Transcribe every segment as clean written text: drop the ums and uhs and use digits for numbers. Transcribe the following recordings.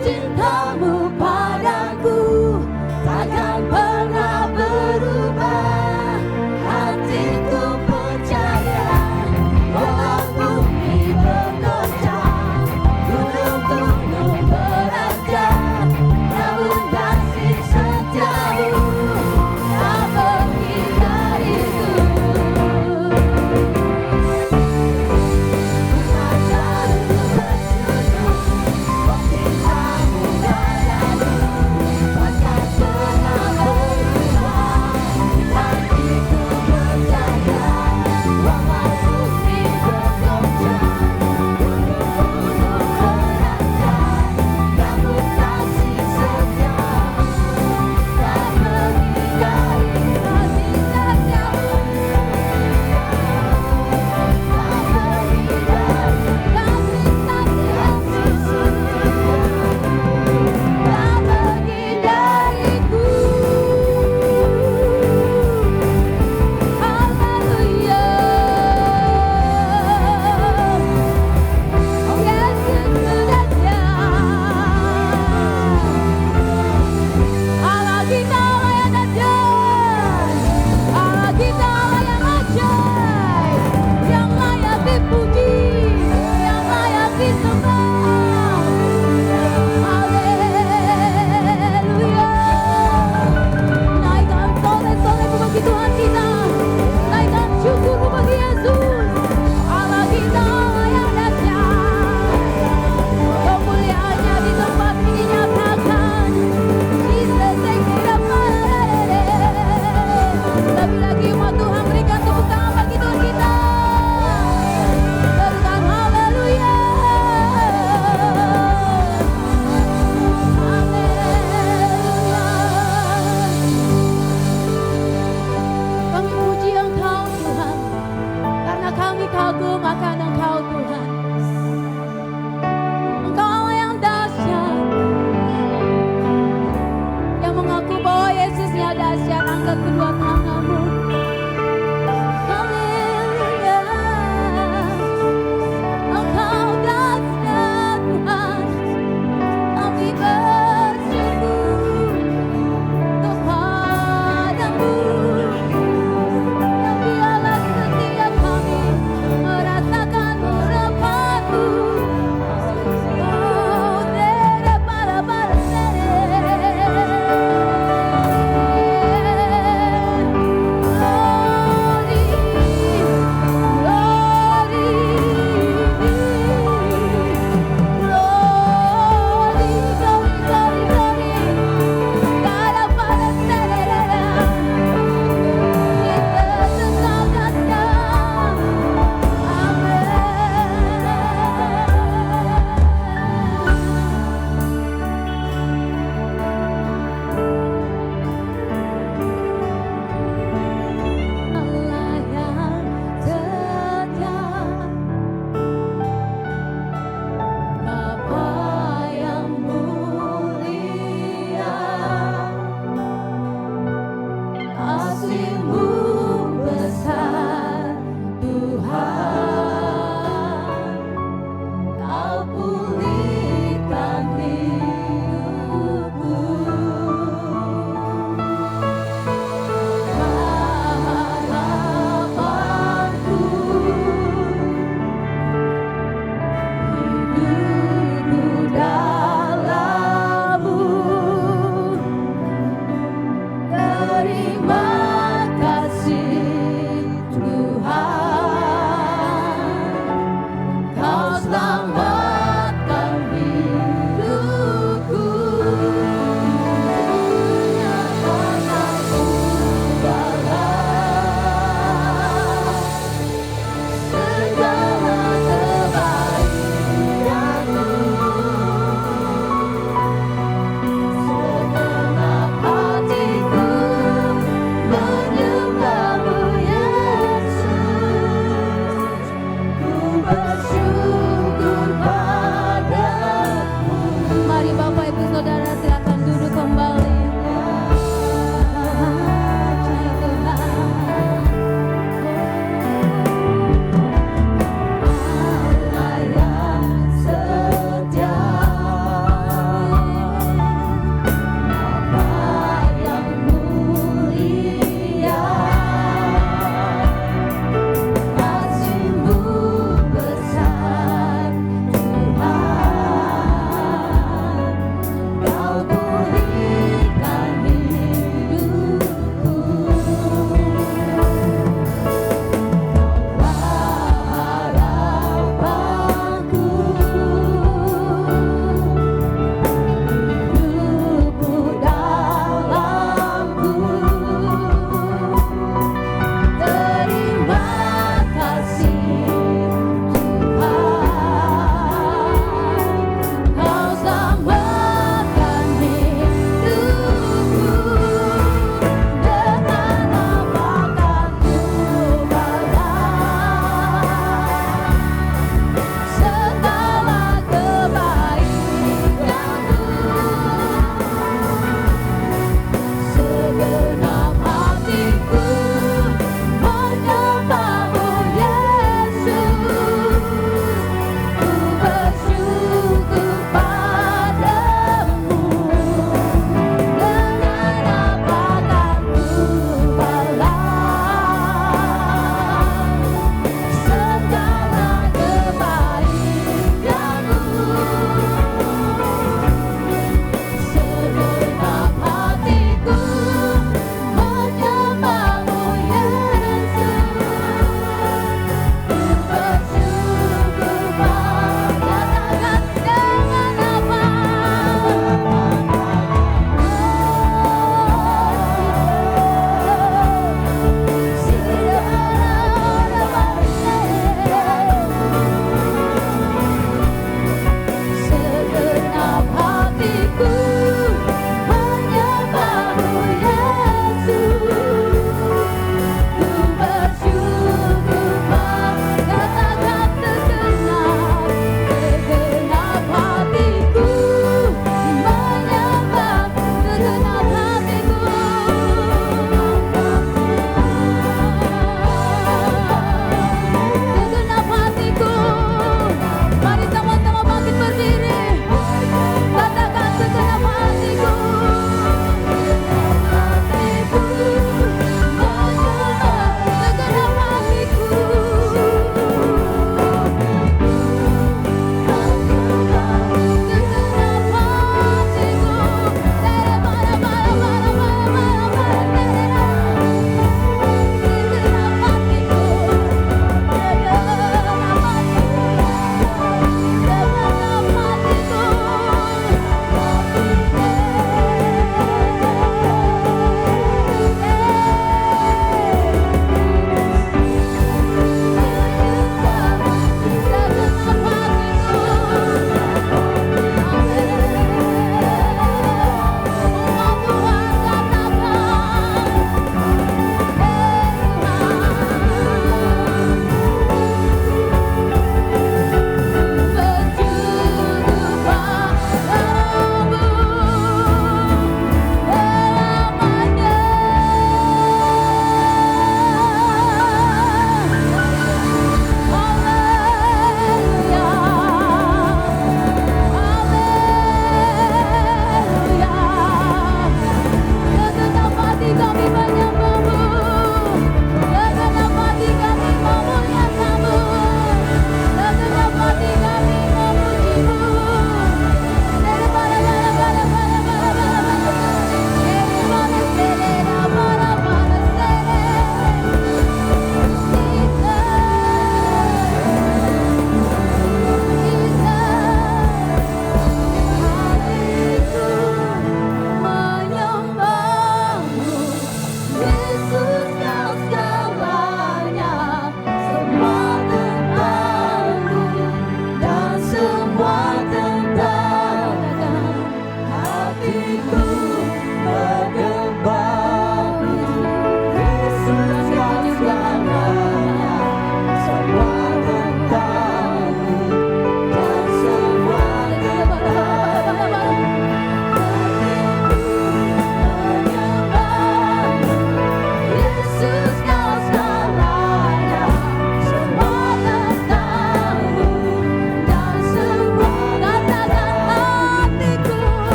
cintamu padaku takkan pernah berubah. Hatiku percaya walau bumi bergoncang, gunung-gunung beranjak, namun kasih setiamu tak pergi dariku. Bukankah itu bersyukur, oh cintamu padaku takkan pernah berubah. Hatiku percaya walau bumi bergoncang, gunung-gunung beranjak, namun kasih setiamu tak pergi dari hati setiamu. Tak pergi dari kasih setiamu, tak pergi dariku. Haleluya. Oh Yesus sudahnya. Allah kita lah yang dahsyat, Allah kita lah yang ajaib, yang layak dipuji, yang layak disembah. Haleluya. Naikkan soleh-solehmu bagi Tuhan kita, naikkan syukurmu bagi Yesus. Allah kita lah yang dahsyat, kemuliaannya di tempat ini dinyatakan. Jesus, take it up, lebih lagi umat Tuhan berikan tepuk tangan bagi Tuhan kita. Berikan haleluya. Haleluya. Kami puji Engkau Tuhan, karena kami kagum akan Engkau Tuhan. Engkau Allah yang dahsyat, yang mengaku bahwa Yesusnya dahsyat. Angkat kedua tanganmu. Haleluya. Engkau dahsyat Tuhan, kami bersyukur kepadamu. Yang biarlah setiap kami merasakan urapan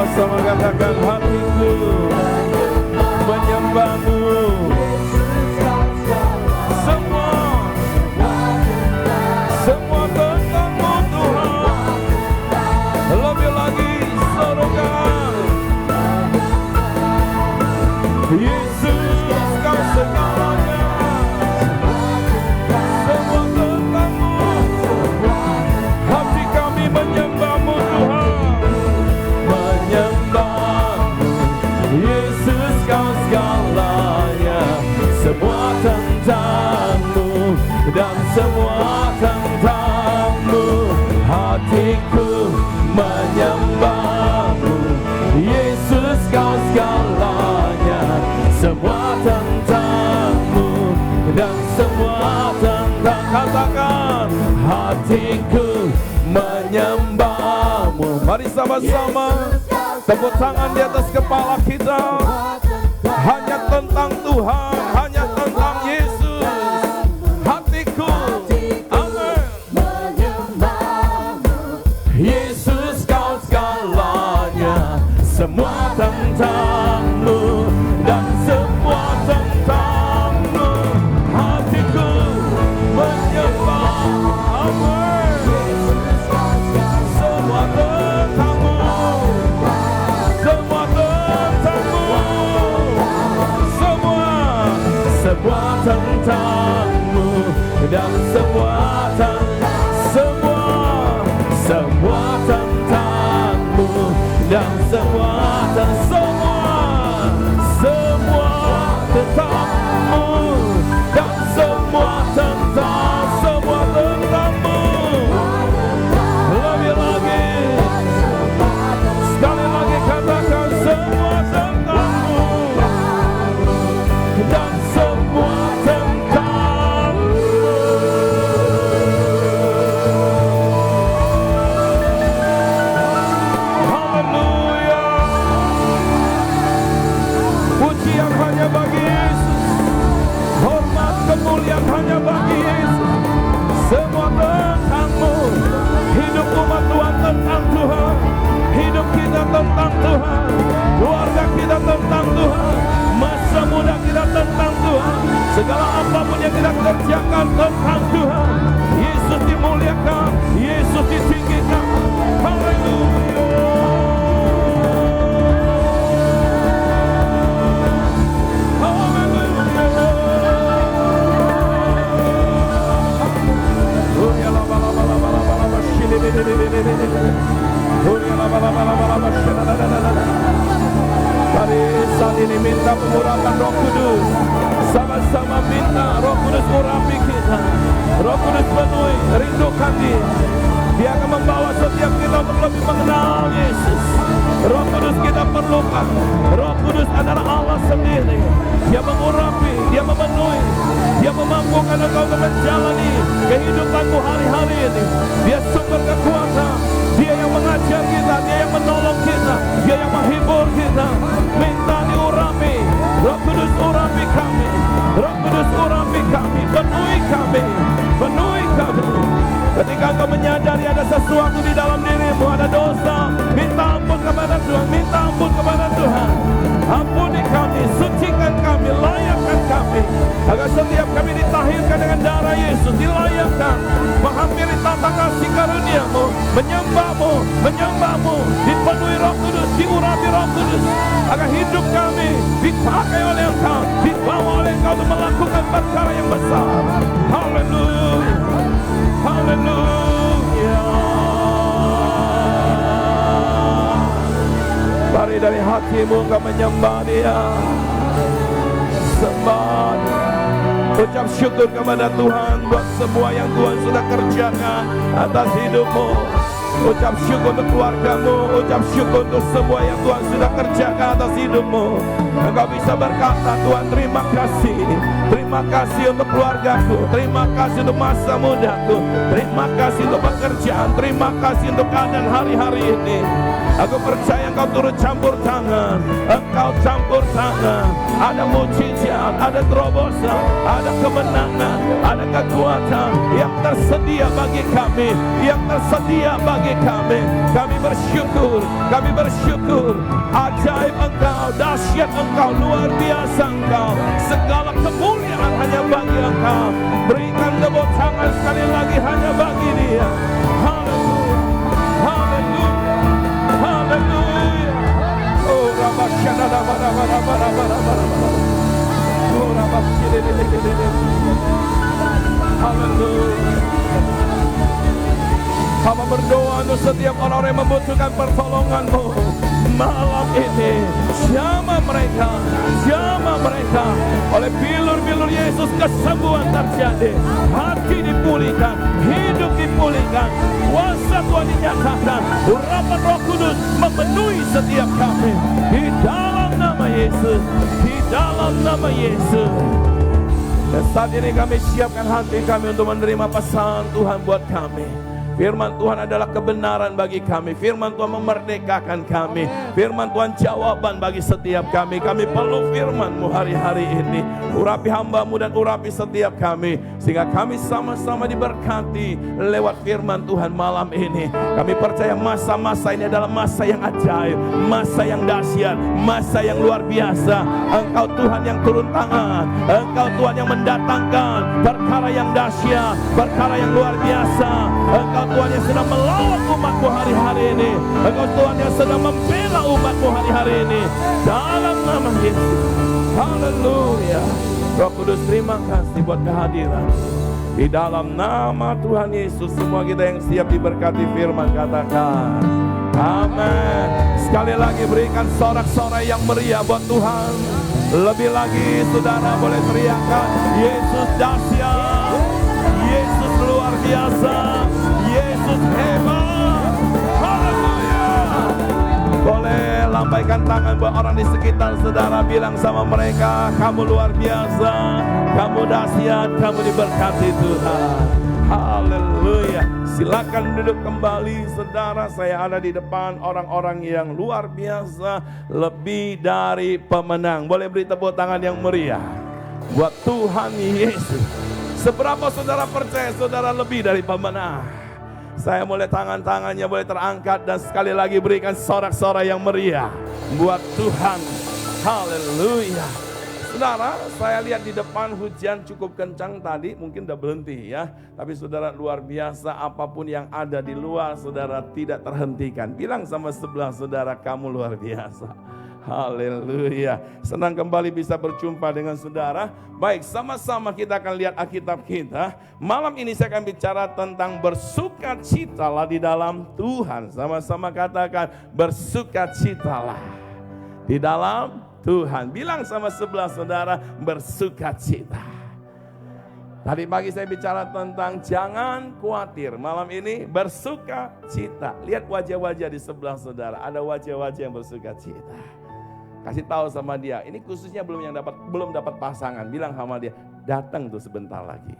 Sama-sama katakan hatiku menyembahmu. Semua tentangmu Tuhan. Lebih lagi serukan Yesus, Kau segalanya. Semua tentangmu. Hati kami menyembahmu Tuhan. Menyembahmu Yesus, Kau segalanya. Semua tentangmu dan semua tentangmu. Hatiku menyembahmu Yesus, Kau segalanya. Semua tentangmu dan semua tentang. Katakan hatiku menyembahmu. Mari sama-sama tepuk tangan di atas kepala kita. Hanya tentang Tuhan, hanya tentang Yesus. Hatiku, amin. Yesus, Kau segalanya. Semua tentangmu dan semua tentangmu. Hatiku menyembah, amin. Semua tentangmu, semua tentangmu. Semua tentangmu dan semua tentangmu dan semua tentangmu dan semua tentangmu. Lebih lagi, sekali lagi katakan semua tentangmu dan semua tentangmu. Haleluya. Pujian hanya bagi Yesus. Hormat kemuliaan hanya bagi Yesus. Semua tentangmu. Hidup umat Tuhan tentang Tuhan. Hidup kita tentang Tuhan. Keluarga kita tentang Tuhan. Masa muda kita tentang Tuhan. Segala apapun yang kita kerjakan tentang Tuhan. Yesus dimuliakan, Yesus ditinggikan. Haleluya. Mari saat ini minta pengurapan Roh Kudus. Sama-sama minta Roh Kudus urapi kita. Roh Kudus penuhi, rindukan Dia. Dia akan membawa setiap kita untuk lebih mengenal Yesus. Roh Kudus kita perlukan. Roh Kudus adalah Allah sendiri. Dia mengurapi, Dia memenuhi, Dia memampukan engkau untuk menjalani kehidupanmu hari-hari ini. Dia sumber kekuatan. Dia yang mengajar kita, Dia yang menolong kita, Dia yang menghibur kita. Minta diurapi. Roh Kudus urapi kami. Roh Kudus urapi kami. Penuhi kami. Penuhi kami. Ketika engkau menyadari ada sesuatu di dalam dirimu, ada dosa, minta ampun kepada Tuhan. Minta ampun kepada Tuhan. Ampuni kami, sucikan kami, layakkan kami, agar setiap kami ditahirkan dengan darah Yesus, dilayakkan menghampiri tata kasih karunia-Mu, menyembah-Mu, dipenuhi Roh Kudus, diurapi Roh Kudus, agar hidup kami dipakai oleh Engkau, dibawa oleh Engkau untuk melakukan perkara yang besar. Haleluya, haleluya. Mari dari hatimu engkau menyembah Dia. Sembah, ucap syukur kepada Tuhan buat semua yang Tuhan sudah kerjakan atas hidupmu. Ucap syukur untuk keluargamu. Ucap syukur untuk semua yang Tuhan sudah kerjakan atas hidupmu. Engkau bisa berkata, Tuhan terima kasih. Terima kasih untuk keluargaku. Terima kasih untuk masa mudaku. Terima kasih untuk pekerjaan. Terima kasih untuk keadaan hari-hari ini. Aku percaya Engkau turut campur tangan. Engkau campur tangan. Ada mujizat, ada terobosan, ada kemenangan, ada kekuatan yang tersedia bagi kami, yang tersedia bagi bagi kami. Kami bersyukur, kami bersyukur. Ajaib Engkau, dahsyat Engkau, luar biasa Engkau. Segala kemuliaan hanya bagi Engkau. Berikan tepuk tangan sekali lagi hanya bagi Dia. Haleluya, haleluya, haleluya. Oh, haleluya. Hamba berdoa untuk setiap orang yang membutuhkan pertolongan-Mu malam ini. Jamah mereka, jamah mereka. Oleh bilur-bilur Yesus kesembuhan terjadi. Hati dipulihkan, hidup dipulihkan. Kuasa Tuhan dinyatakan. Urapan Roh Kudus memenuhi setiap kami. Di dalam nama Yesus, di dalam nama Yesus. Dan saat ini kami siapkan hati kami untuk menerima pesan Tuhan buat kami. Firman Tuhan adalah kebenaran bagi kami. Firman Tuhan memerdekakan kami. Firman Tuhan jawaban bagi setiap kami. Kami perlu firman-Mu hari-hari ini. Urapi hamba-Mu dan urapi setiap kami. Sehingga kami sama-sama diberkati lewat firman Tuhan malam ini. Kami percaya masa-masa ini adalah masa yang ajaib. Masa yang dahsyat. Masa yang luar biasa. Engkau Tuhan yang turun tangan. Engkau Tuhan yang mendatangkan perkara yang dahsyat. Perkara yang luar biasa. Engkau Tuhan yang sedang melawan umat-Mu hari-hari ini. Engkau Tuhan yang sedang membela umat-Mu hari-hari ini. Dalam nama Yesus. Haleluya. Roh Kudus, terima kasih buat kehadiran. Di dalam nama Tuhan Yesus, semua kita yang siap diberkati firman katakan amin. Sekali lagi berikan sorak-sorai yang meriah buat Tuhan. Lebih lagi saudara boleh teriakkan Yesus dahsyat, Yesus luar biasa, Yesus hebat. Haleluya. Boleh lambaikan tangan buat orang di sekitar saudara, bilang sama mereka, kamu luar biasa, kamu dahsyat, kamu diberkati Tuhan. Haleluya. Silakan duduk kembali saudara. Saya ada di depan orang-orang yang luar biasa, lebih dari pemenang. Boleh beri tepuk tangan yang meriah buat Tuhan Yesus. Seberapa saudara percaya saudara lebih dari pemenang? Saya mulai tangan-tangannya boleh terangkat dan sekali lagi berikan sorak-sorai yang meriah buat Tuhan. Haleluya. Saudara, saya lihat di depan hujan cukup kencang tadi, mungkin udah berhenti ya. Tapi saudara luar biasa, apapun yang ada di luar saudara tidak terhentikan. Bilang sama sebelah saudara, kamu luar biasa. Haleluya. Senang kembali bisa berjumpa dengan saudara. Baik, sama-sama kita akan lihat Alkitab kita. Malam ini saya akan bicara tentang bersukacitalah di dalam Tuhan. Sama-sama katakan bersukacitalah di dalam Tuhan. Bilang sama sebelah saudara, bersukacita. Tadi pagi saya bicara tentang jangan khawatir. Malam ini bersukacita. Lihat wajah-wajah di sebelah saudara. Ada wajah-wajah yang bersukacita. Kasih tahu sama dia, ini khususnya belum dapat pasangan. Bilang sama dia, datang tuh sebentar lagi.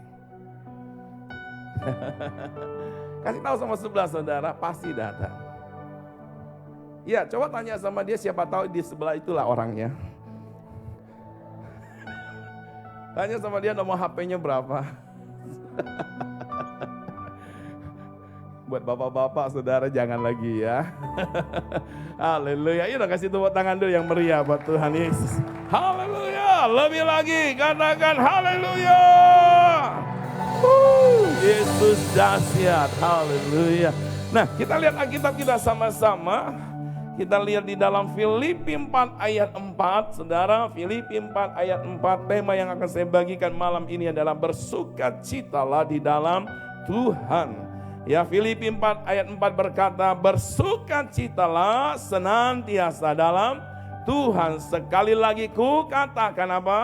Kasih tahu sama sebelah saudara, pasti datang. Ya, coba tanya sama dia, siapa tahu di sebelah itulah orangnya. Tanya sama dia nomor HP-nya berapa. Buat bapak-bapak saudara jangan lagi ya. Haleluya. Yuk kasih tepuk tangan dulu yang meriah buat Tuhan Yesus. Haleluya. Lebih lagi katakan haleluya. Yesus dahsyat. Haleluya. Nah, kita lihat Alkitab kita sama-sama. Kita lihat di dalam Filipi 4 ayat 4. Saudara, Filipi 4 ayat 4. Tema yang akan saya bagikan malam ini adalah bersukacitalah di dalam Tuhan. Ya, Filipi 4 ayat 4 berkata, bersukacitalah senantiasa dalam Tuhan. Sekali lagi ku katakan apa?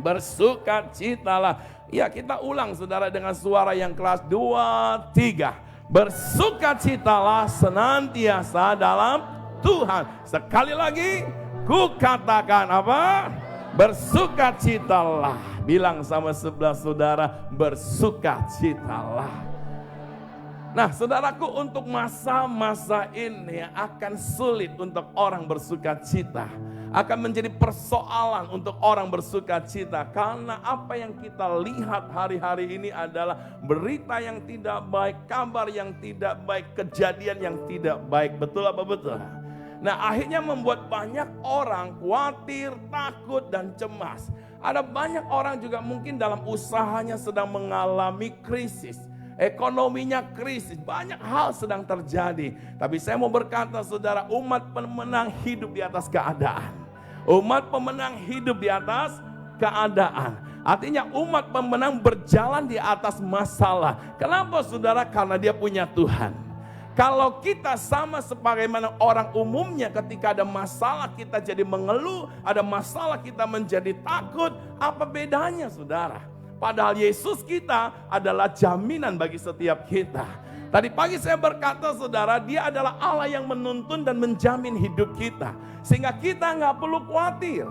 Bersukacitalah. Ya, kita ulang saudara dengan suara yang keras. 2, 3. Bersukacitalah senantiasa dalam Tuhan. Sekali lagi ku katakan apa? Bersukacitalah. Bilang sama sebelah saudara, bersukacitalah. Nah, saudaraku, untuk masa-masa ini akan sulit untuk orang bersuka cita. Akan menjadi persoalan untuk orang bersuka cita. Karena apa yang kita lihat hari-hari ini adalah berita yang tidak baik, kabar yang tidak baik, kejadian yang tidak baik. Betul apa betul? Nah, akhirnya membuat banyak orang khawatir, takut, dan cemas. Ada banyak orang juga mungkin dalam usahanya sedang mengalami krisis. Ekonominya krisis, banyak hal sedang terjadi. Tapi saya mau berkata, saudara, umat pemenang hidup di atas keadaan. Umat pemenang hidup di atas keadaan. Artinya umat pemenang berjalan di atas masalah. Kenapa, saudara? Karena dia punya Tuhan. Kalau kita sama sebagaimana orang umumnya, ketika ada masalah kita jadi mengeluh, ada masalah kita menjadi takut, apa bedanya, saudara? Padahal Yesus kita adalah jaminan bagi setiap kita. Tadi pagi saya berkata, saudara, dia adalah Allah yang menuntun dan menjamin hidup kita. Sehingga kita nggak perlu khawatir.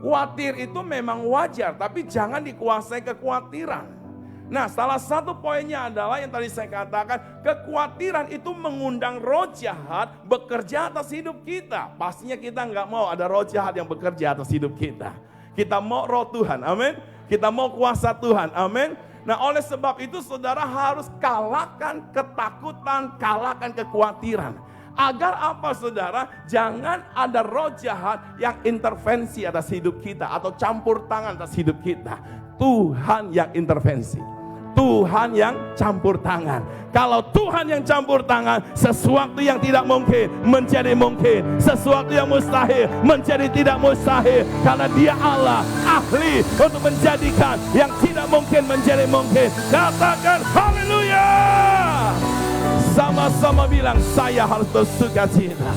Khawatir itu memang wajar, tapi jangan dikuasai kekhawatiran. Nah, salah satu poinnya adalah yang tadi saya katakan, kekhawatiran itu mengundang roh jahat bekerja atas hidup kita. Pastinya kita nggak mau ada roh jahat yang bekerja atas hidup kita. Kita mau roh Tuhan, amin. Kita mau kuasa Tuhan, amin. Nah, oleh sebab itu saudara harus kalahkan ketakutan, kalahkan kekhawatiran. Agar apa, saudara? Jangan ada roh jahat yang intervensi atas hidup kita atau campur tangan atas hidup kita. Tuhan yang intervensi. Tuhan yang campur tangan. Kalau Tuhan yang campur tangan, sesuatu yang tidak mungkin menjadi mungkin. Sesuatu yang mustahil menjadi tidak mustahil. Karena dia Allah, ahli untuk menjadikan yang tidak mungkin menjadi mungkin. Katakan haleluya. Sama-sama bilang, saya harus bersuka cita.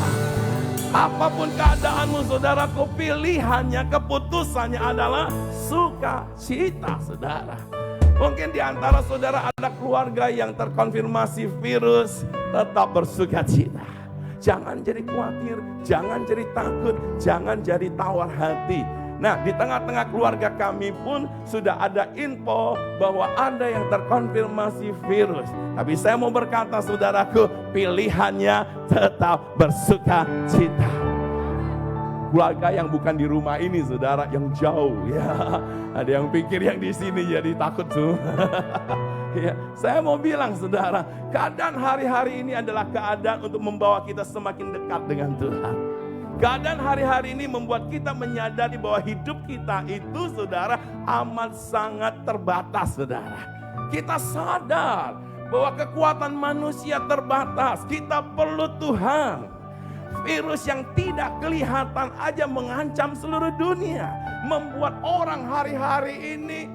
Apapun keadaanmu, saudaraku, pilihannya, keputusannya adalah sukacita, saudara. Mungkin di antara saudara ada keluarga yang terkonfirmasi virus, tetap bersuka cita. Jangan jadi khawatir, jangan jadi takut, jangan jadi tawar hati. Nah, di tengah-tengah keluarga kami pun sudah ada info bahwa ada yang terkonfirmasi virus. Tapi saya mau berkata, saudaraku, pilihannya tetap bersuka cita. Keluarga yang bukan di rumah ini, saudara, yang jauh ya. Ada yang pikir yang di sini jadi takut tuh. Ya, saya mau bilang, saudara, keadaan hari-hari ini adalah keadaan untuk membawa kita semakin dekat dengan Tuhan. Keadaan hari-hari ini membuat kita menyadari bahwa hidup kita itu, saudara, amat sangat terbatas, saudara. Kita sadar bahwa kekuatan manusia terbatas. Kita perlu Tuhan. Virus yang tidak kelihatan aja mengancam seluruh dunia. Membuat orang hari-hari ini,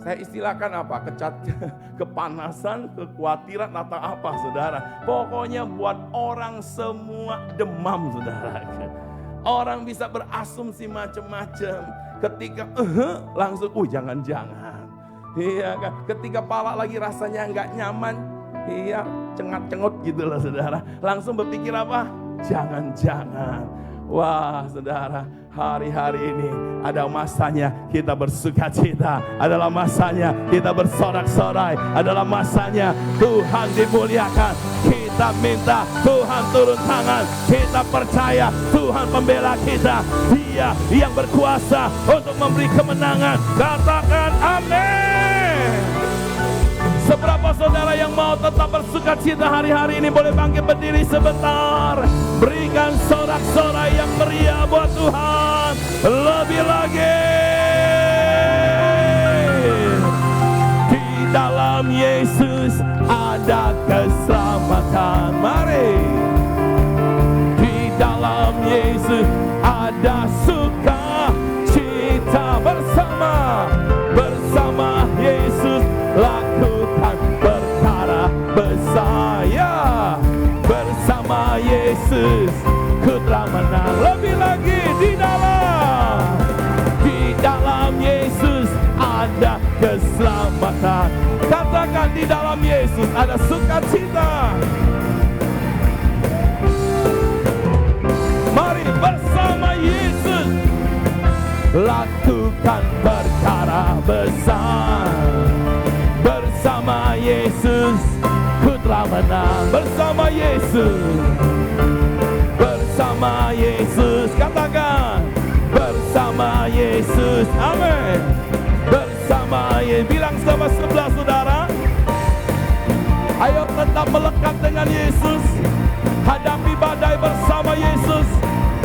saya istilahkan apa? Kepanasan, kekhawatiran atau apa, saudara. Pokoknya buat orang semua demam, saudara. Orang bisa berasumsi macam-macam. Ketika langsung, jangan-jangan. Iya kan? Ketika pala lagi rasanya nggak nyaman, iya, cengat-cengut gitu loh, saudara. Langsung berpikir apa? Jangan-jangan. Wah, saudara, hari-hari ini ada masanya kita bersuka cita. Adalah masanya kita bersorak-sorai. Adalah masanya Tuhan dimuliakan. Kita minta Tuhan turun tangan. Kita percaya Tuhan pembela kita. Dia yang berkuasa untuk memberi kemenangan. Katakan amin. Seberapa saudara yang mau tetap bersuka cita hari-hari ini, boleh bangkit berdiri sebentar. Berikan sorak-sorai yang meriah buat Tuhan. Lebih lagi. Di dalam Yesus ada keselamatan. Mari. Di dalam Yesus ada sukacita bersama. Bersama Yesus lakukan perkara besar, ya. Bersama Yesus ku telah menang. Lebih lagi, di dalam Yesus ada keselamatan. Katakan, di dalam Yesus ada sukacita. Mari bersama Yesus lakukan perkara besar. Bersama Yesus ku telah menang bersama Yesus. Bersama Yesus, katakan bersama Yesus, amin. Bersama Yesus, bilang sama sebelah saudara, ayo tetap melekat dengan Yesus. Hadapi badai bersama Yesus,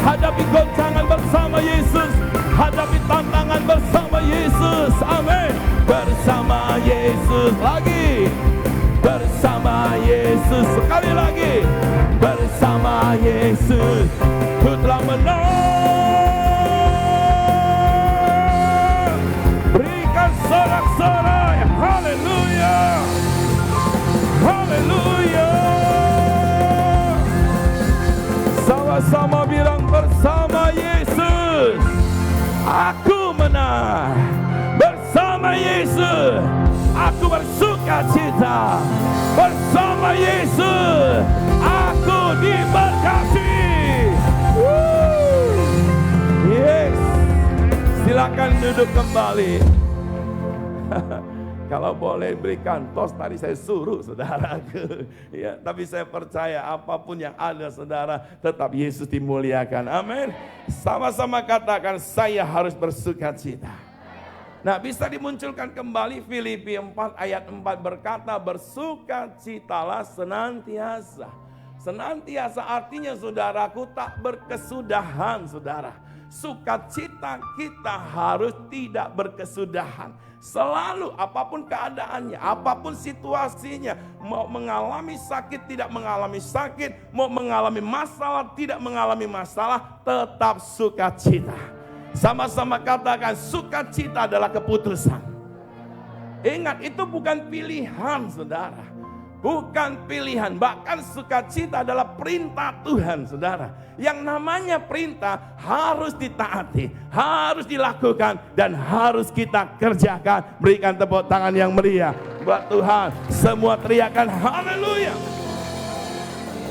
hadapi goncangan bersama Yesus, hadapi tantangan bersama Yesus, amin. Bersama Yesus, lagi bersama Yesus, sekali lagi bersama Yesus, ku telah menang. Berikan sorak-sorai, haleluya, haleluya. Sama-sama bilang bersama Yesus, aku menang. Bersama Yesus, aku bersuka cita. Bersama Yesus, aku diberkati. Yes, silakan duduk kembali. Kalau boleh berikan tos, tadi saya suruh saudara. Ya, tapi saya percaya apapun yang ada saudara, tetap Yesus dimuliakan. Amin. Sama-sama katakan, saya harus bersuka cita. Nah, bisa dimunculkan kembali Filipi 4 ayat 4 berkata, bersukacitalah senantiasa. Senantiasa artinya saudaraku tak berkesudahan saudara. Sukacita kita harus tidak berkesudahan. Selalu apapun keadaannya, apapun situasinya, mau mengalami sakit, tidak mengalami sakit, mau mengalami masalah, tidak mengalami masalah, tetap sukacita. Sama-sama katakan, sukacita adalah keputusan. Ingat, itu bukan pilihan saudara. Bukan pilihan, bahkan sukacita adalah perintah Tuhan saudara. Yang namanya perintah harus ditaati, harus dilakukan, dan harus kita kerjakan. Berikan tepuk tangan yang meriah buat Tuhan. Semua teriakan haleluya.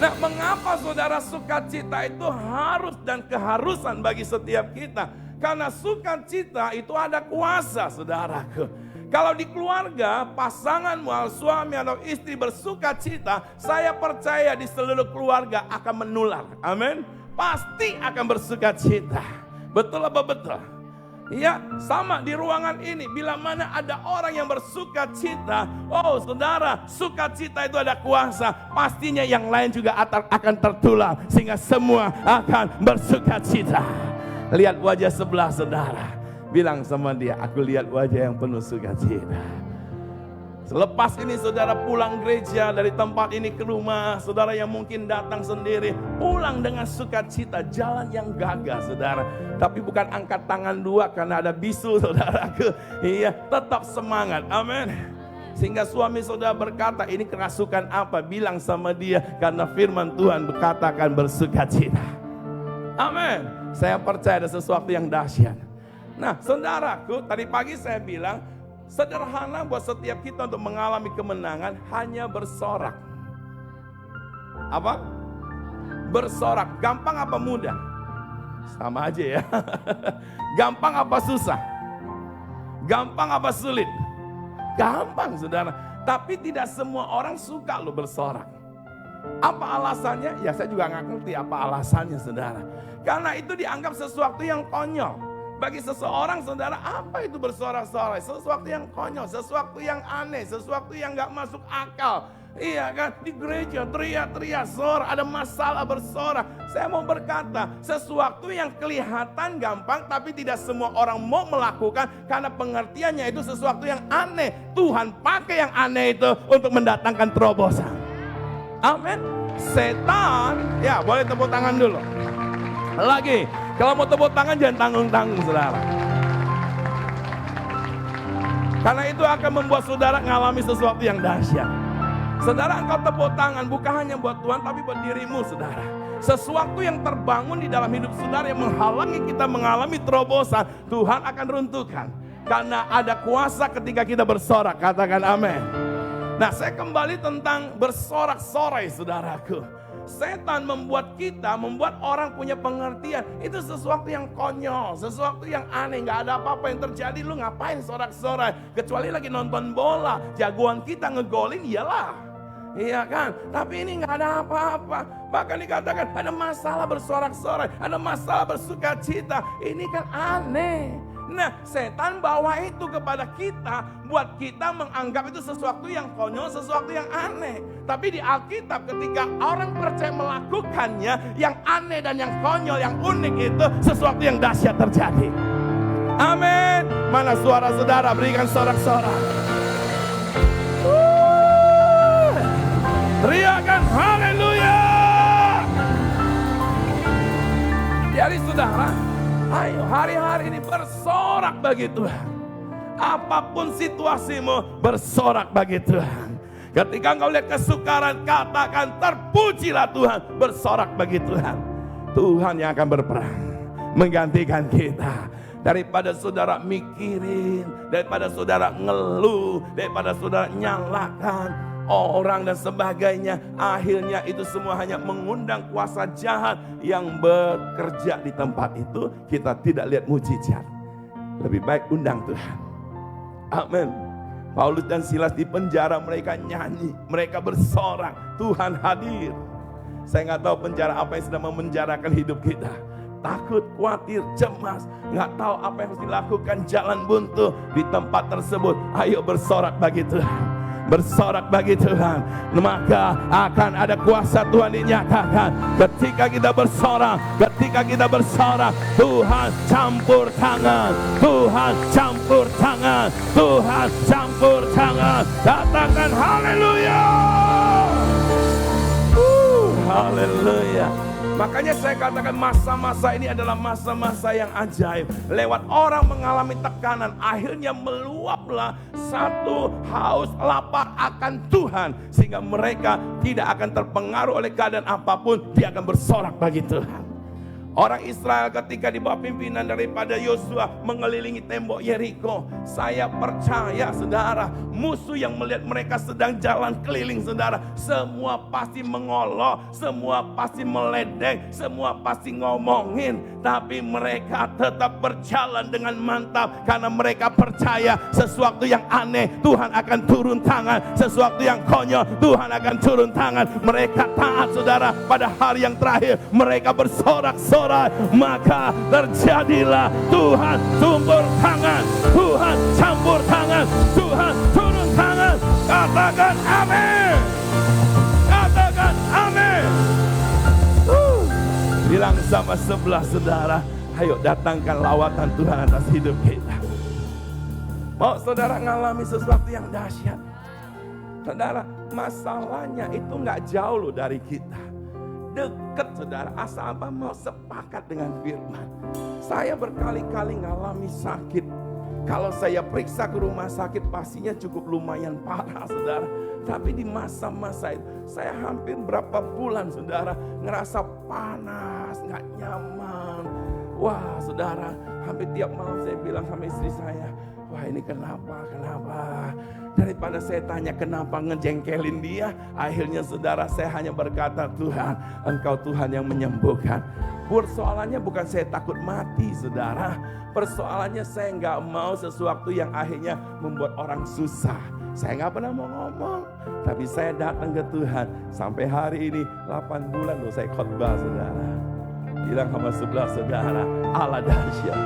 Nah, mengapa saudara sukacita itu harus dan keharusan bagi setiap kita? Karena sukacita itu ada kuasa saudaraku. Kalau di keluarga, pasanganmu, suami atau istri bersuka cita, saya percaya di seluruh keluarga akan menular. Amin. Pasti akan bersuka cita. Betul apa betul? Ya, sama di ruangan ini. Bila mana ada orang yang bersuka cita, oh saudara, sukacita itu ada kuasa. Pastinya yang lain juga akan tertular. Sehingga semua akan bersuka cita. Lihat wajah sebelah saudara. Bilang sama dia, aku lihat wajah yang penuh sukacita. Selepas ini saudara pulang gereja dari tempat ini ke rumah, saudara yang mungkin datang sendiri, pulang dengan sukacita, jalan yang gagah saudara. Tapi bukan angkat tangan dua karena ada bisu saudaraku. Iya, tetap semangat, amin. Sehingga suami saudara berkata, ini kerasukan apa? Bilang sama dia, karena firman Tuhan berkatakan bersukacita. Amin. Saya percaya ada sesuatu yang dahsyat. Nah, saudaraku, tadi pagi saya bilang, sederhana buat setiap kita untuk mengalami kemenangan hanya bersorak. Apa? Bersorak. Gampang apa mudah? Sama aja ya. Gampang apa susah? Gampang apa sulit? Gampang, saudara. Tapi tidak semua orang suka lo bersorak. Apa alasannya? Ya saya juga nggak ngerti apa alasannya, saudara. Karena itu dianggap sesuatu yang konyol. Bagi seseorang saudara, apa itu bersorak-sorai? Sesuatu yang konyol, sesuatu yang aneh, sesuatu yang gak masuk akal. Iya kan, di gereja teriak-teriak, sorak, ada masalah bersorak. Saya mau berkata, sesuatu yang kelihatan gampang tapi tidak semua orang mau melakukan. Karena pengertiannya itu sesuatu yang aneh. Tuhan pakai yang aneh itu untuk mendatangkan terobosan. Amin. Setan, ya boleh tepuk tangan dulu. Lagi, kalau mau tepuk tangan jangan tanggung-tanggung saudara. Karena itu akan membuat saudara mengalami sesuatu yang dahsyat. Saudara, engkau tepuk tangan bukan hanya buat Tuhan tapi buat dirimu saudara. Sesuatu yang terbangun di dalam hidup saudara yang menghalangi kita mengalami terobosan, Tuhan akan runtuhkan. Karena ada kuasa ketika kita bersorak, katakan amin. Nah, saya kembali tentang bersorak-sorai saudaraku. Setan membuat orang punya pengertian. Itu sesuatu yang konyol, sesuatu yang aneh. Gak ada apa-apa yang terjadi, lu ngapain sorak-sorai? Kecuali lagi nonton bola, jagoan kita ngegolin, iyalah. Iya kan? Tapi ini nggak ada apa-apa. Bahkan dikatakan ada masalah bersorak-sorai, ada masalah bersukacita. Ini kan aneh. Nah, setan bawa itu kepada kita, buat kita menganggap itu sesuatu yang konyol, sesuatu yang aneh. Tapi di Alkitab ketika orang percaya melakukannya, yang aneh dan yang konyol, yang unik itu sesuatu yang dahsyat terjadi. Amin. Mana suara saudara? Berikan sorak-sorak. Teriakan haleluya. Jadi saudara, ayo hari-hari ini bersorak bagi Tuhan. Apapun situasimu, bersorak bagi Tuhan. Ketika engkau lihat kesukaran, katakan terpujilah Tuhan. Bersorak bagi Tuhan. Tuhan yang akan berperang menggantikan kita. Daripada saudara mikirin, daripada saudara ngeluh, daripada saudara nyalakan orang dan sebagainya, akhirnya itu semua hanya mengundang kuasa jahat yang bekerja di tempat itu. Kita tidak lihat mujizat. Lebih baik undang Tuhan. Amin. Paulus dan Silas di penjara, mereka nyanyi, mereka bersorak, Tuhan hadir. Saya nggak tahu penjara apa yang sedang memenjarakan hidup kita. Takut, khawatir, cemas, nggak tahu apa yang harus dilakukan, jalan buntu di tempat tersebut. Ayo bersorak bagi Tuhan. Bersorak bagi Tuhan, maka akan ada kuasa Tuhan dinyatakan. Ketika kita bersorak, Tuhan campur tangan, Tuhan campur tangan, Tuhan campur tangan. Katakan haleluya. Haleluya. Makanya saya katakan masa-masa ini adalah masa-masa yang ajaib. Lewat orang mengalami tekanan, akhirnya meluaplah satu haus lapar akan Tuhan. Sehingga mereka tidak akan terpengaruh oleh keadaan apapun. Dia akan bersorak bagi Tuhan. Orang Israel ketika di bawah pimpinan daripada Yosua mengelilingi tembok Yeriko. Saya percaya saudara, musuh yang melihat mereka sedang jalan keliling saudara, semua pasti mengolok, semua pasti meledek, semua pasti ngomongin. Tapi mereka tetap berjalan dengan mantap karena mereka percaya sesuatu yang aneh Tuhan akan turun tangan, sesuatu yang konyol Tuhan akan turun tangan. Mereka taat saudara. Pada hari yang terakhir mereka bersorak-sorak, maka terjadilah Tuhan campur tangan, Tuhan campur tangan, Tuhan turun tangan. Katakan amin. Katakan amin. Bilang sama sebelah saudara, ayo datangkan lawatan Tuhan atas hidup kita. Mau saudara ngalami sesuatu yang dahsyat? Saudara, masalahnya itu nggak jauh loh dari kita. Dekat saudara, asal apa mau sepakat dengan firman. Saya berkali-kali ngalami sakit. Kalau saya periksa ke rumah sakit pastinya cukup lumayan parah saudara. Tapi di masa-masa itu saya hampir berapa bulan saudara ngerasa panas, gak nyaman. Wah saudara, hampir tiap malam saya bilang sama istri saya, wah ini kenapa? Daripada saya tanya kenapa ngejengkelin dia, akhirnya saudara saya hanya berkata, Tuhan, Engkau Tuhan yang menyembuhkan. Persoalannya bukan saya takut mati saudara. Persoalannya saya nggak mau sesuatu yang akhirnya membuat orang susah. Saya nggak pernah mau ngomong, tapi saya datang ke Tuhan. Sampai hari ini 8 bulan loh saya khotbah saudara. Bilang sama sebelah saudara, Allah dahsyat.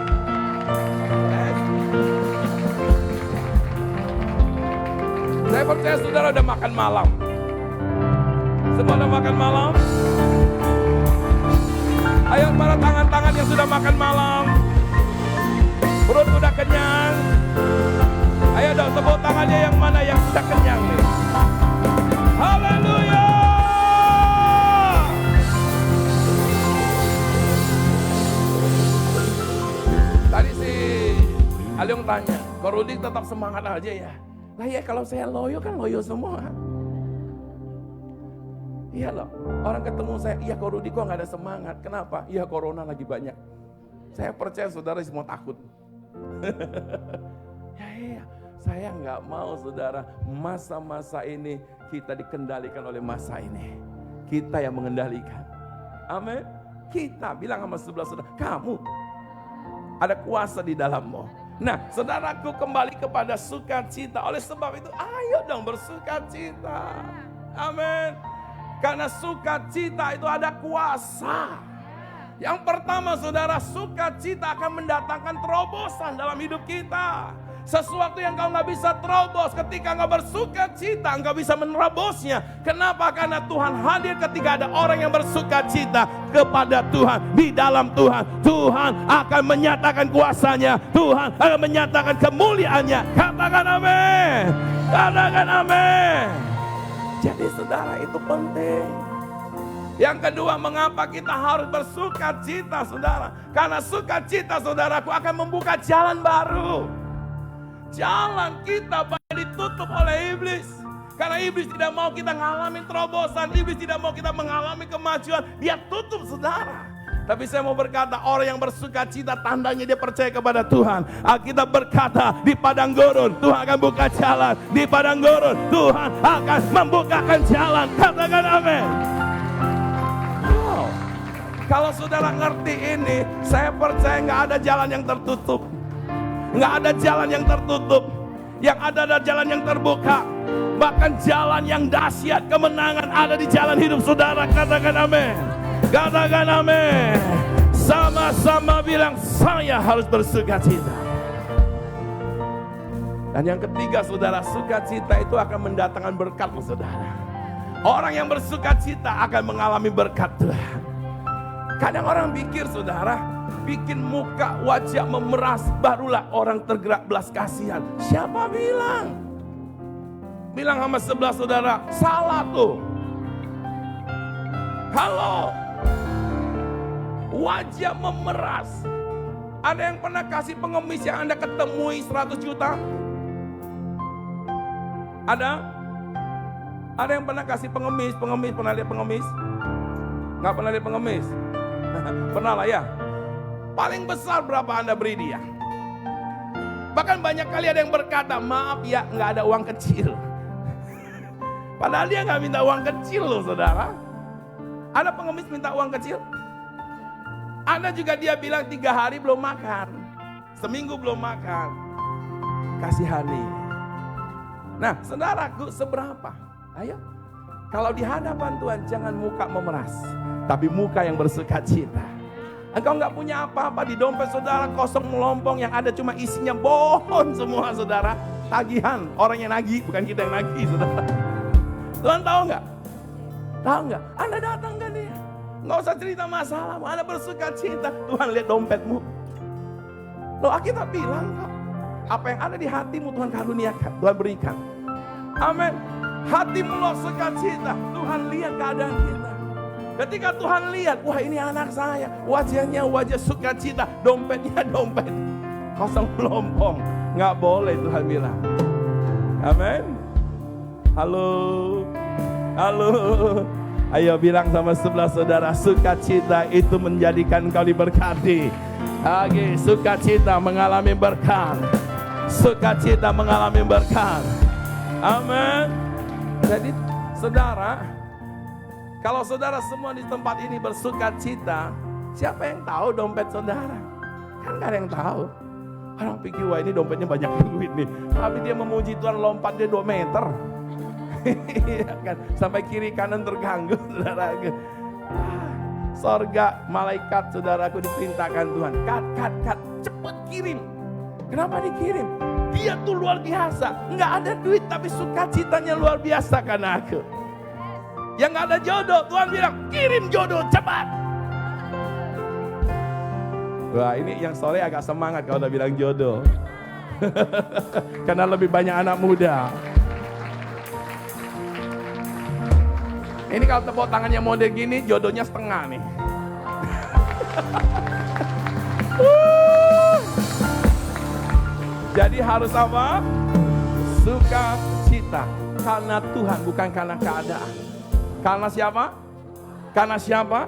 Saya percaya saudara udah makan malam. Semua udah makan malam? Ayo para tangan-tangan yang sudah makan malam. Perut udah kenyang. Ayo dong tepuk tangannya yang mana yang sudah kenyang nih. Haleluya. Tadi si Aliung tanya, Kok Rudi tetap semangat aja ya? Lah ya kalau saya loyo kan loyo semua. Iya loh, orang ketemu saya, iya Kok Rudi kok gak ada semangat. Kenapa? Iya corona lagi banyak. Saya percaya saudara semua takut. Ya, saya nggak mau saudara masa-masa ini kita dikendalikan oleh masa ini. Kita yang mengendalikan. Amin. Kita bilang sama sebelah saudara, kamu ada kuasa di dalammu. Nah, saudaraku kembali kepada sukacita. Oleh sebab itu, ayo dong bersukacita. Amin. Karena sukacita itu ada kuasa. Yang pertama saudara, sukacita akan mendatangkan terobosan dalam hidup kita. Sesuatu yang kau nggak bisa terobos ketika nggak bersukacita, nggak bisa menerobosnya. Kenapa? Karena Tuhan hadir ketika ada orang yang bersukacita kepada Tuhan. Di dalam Tuhan, Tuhan akan menyatakan kuasanya. Tuhan akan menyatakan kemuliaannya. Katakan amin. Katakan amin. Jadi saudara, itu penting. Yang kedua, mengapa kita harus bersukacita saudara? Karena sukacita saudaraku akan membuka jalan baru. Jalan kita banyak ditutup oleh iblis. Karena iblis tidak mau kita mengalami terobosan. Iblis tidak mau kita mengalami kemajuan. Dia tutup saudara. Tapi saya mau berkata, orang yang bersukacita tandanya dia percaya kepada Tuhan. Alkitab berkata, di padang gurun Tuhan akan buka jalan. Di padang gurun Tuhan akan membukakan jalan. Katakan amin. Wow. Kalau saudara ngerti ini, saya percaya nggak ada jalan yang tertutup. Nggak ada jalan yang tertutup. Yang ada adalah jalan yang terbuka. Bahkan jalan yang dahsyat, kemenangan ada di jalan hidup saudara. Katakan amin. Katakan amin. Sama-sama bilang, saya harus bersukacita. Dan yang ketiga saudara, sukacita itu akan mendatangkan berkat saudara. Orang yang bersukacita akan mengalami berkat Tuhan. Kadang orang pikir saudara, bikin muka wajah memeras barulah orang tergerak belas kasihan. Siapa bilang? Bilang sama sebelah saudara, salah tuh. Halo. Wajah memeras. Ada yang pernah kasih pengemis yang Anda ketemui 100 juta? Ada? Ada yang pernah kasih pengemis? Pernah lihat pengemis? Nggak pernah lihat pengemis? Pernah lah ya. Paling besar berapa Anda beri dia? Bahkan banyak kali ada yang berkata, maaf ya nggak ada uang kecil. Padahal dia nggak minta uang kecil loh saudara. Ada pengemis minta uang kecil? Ada juga dia bilang 3 hari belum makan. Seminggu belum makan. Kasihani. Nah saudaraku, seberapa? Ayo. Kalau di hadapan Tuhan jangan muka memeras, tapi muka yang bersukacita. Engkau nggak punya apa-apa di dompet saudara, kosong melompong, yang ada cuma isinya bohong semua saudara. Tagihan, orang yang nagih, bukan kita yang nagih saudara. Tuhan tahu nggak? Tahu nggak? Anda datang kan dia, nggak usah cerita masalahmu, Anda bersukacita. Tuhan lihat dompetmu. Loh, kita bilang kok, apa yang ada di hatimu Tuhan karuniakan, Tuhan berikan. Amin. Hatimu lo sukacita, Tuhan lihat keadaan kita. Ketika Tuhan lihat, wah ini anak saya, wajahnya wajah sukacita, dompetnya dompet kosong melompong, nggak boleh Tuhan bilang. Amin. Halo, halo. Ayo bilang sama sebelah saudara, sukacita itu menjadikan kau diberkati. Oke, sukacita mengalami berkat. Sukacita mengalami berkat. Amin. Jadi saudara, kalau saudara semua di tempat ini bersukacita, siapa yang tahu dompet saudara? Kan gak ada yang tahu. Orang pikir, wah ini dompetnya banyak duit nih. Tapi dia memuji Tuhan, lompat dia 2 meter. Kan? Sampai kiri kanan terganggu saudara. Sorga, malaikat saudaraku diperintahkan Tuhan, cut, cepet kirim. Kenapa dikirim? Dia tuh luar biasa, nggak ada duit tapi sukacitanya luar biasa karena aku. Yang nggak ada jodoh, Tuhan bilang kirim jodoh cepat. Wah ini yang sore agak semangat kalau udah bilang jodoh. Karena lebih banyak anak muda. Ini kalau tepuk tangannya model gini, jodohnya setengah nih. Jadi harus apa? Sukacita. Karena Tuhan, bukan karena keadaan. Karena siapa? Karena siapa?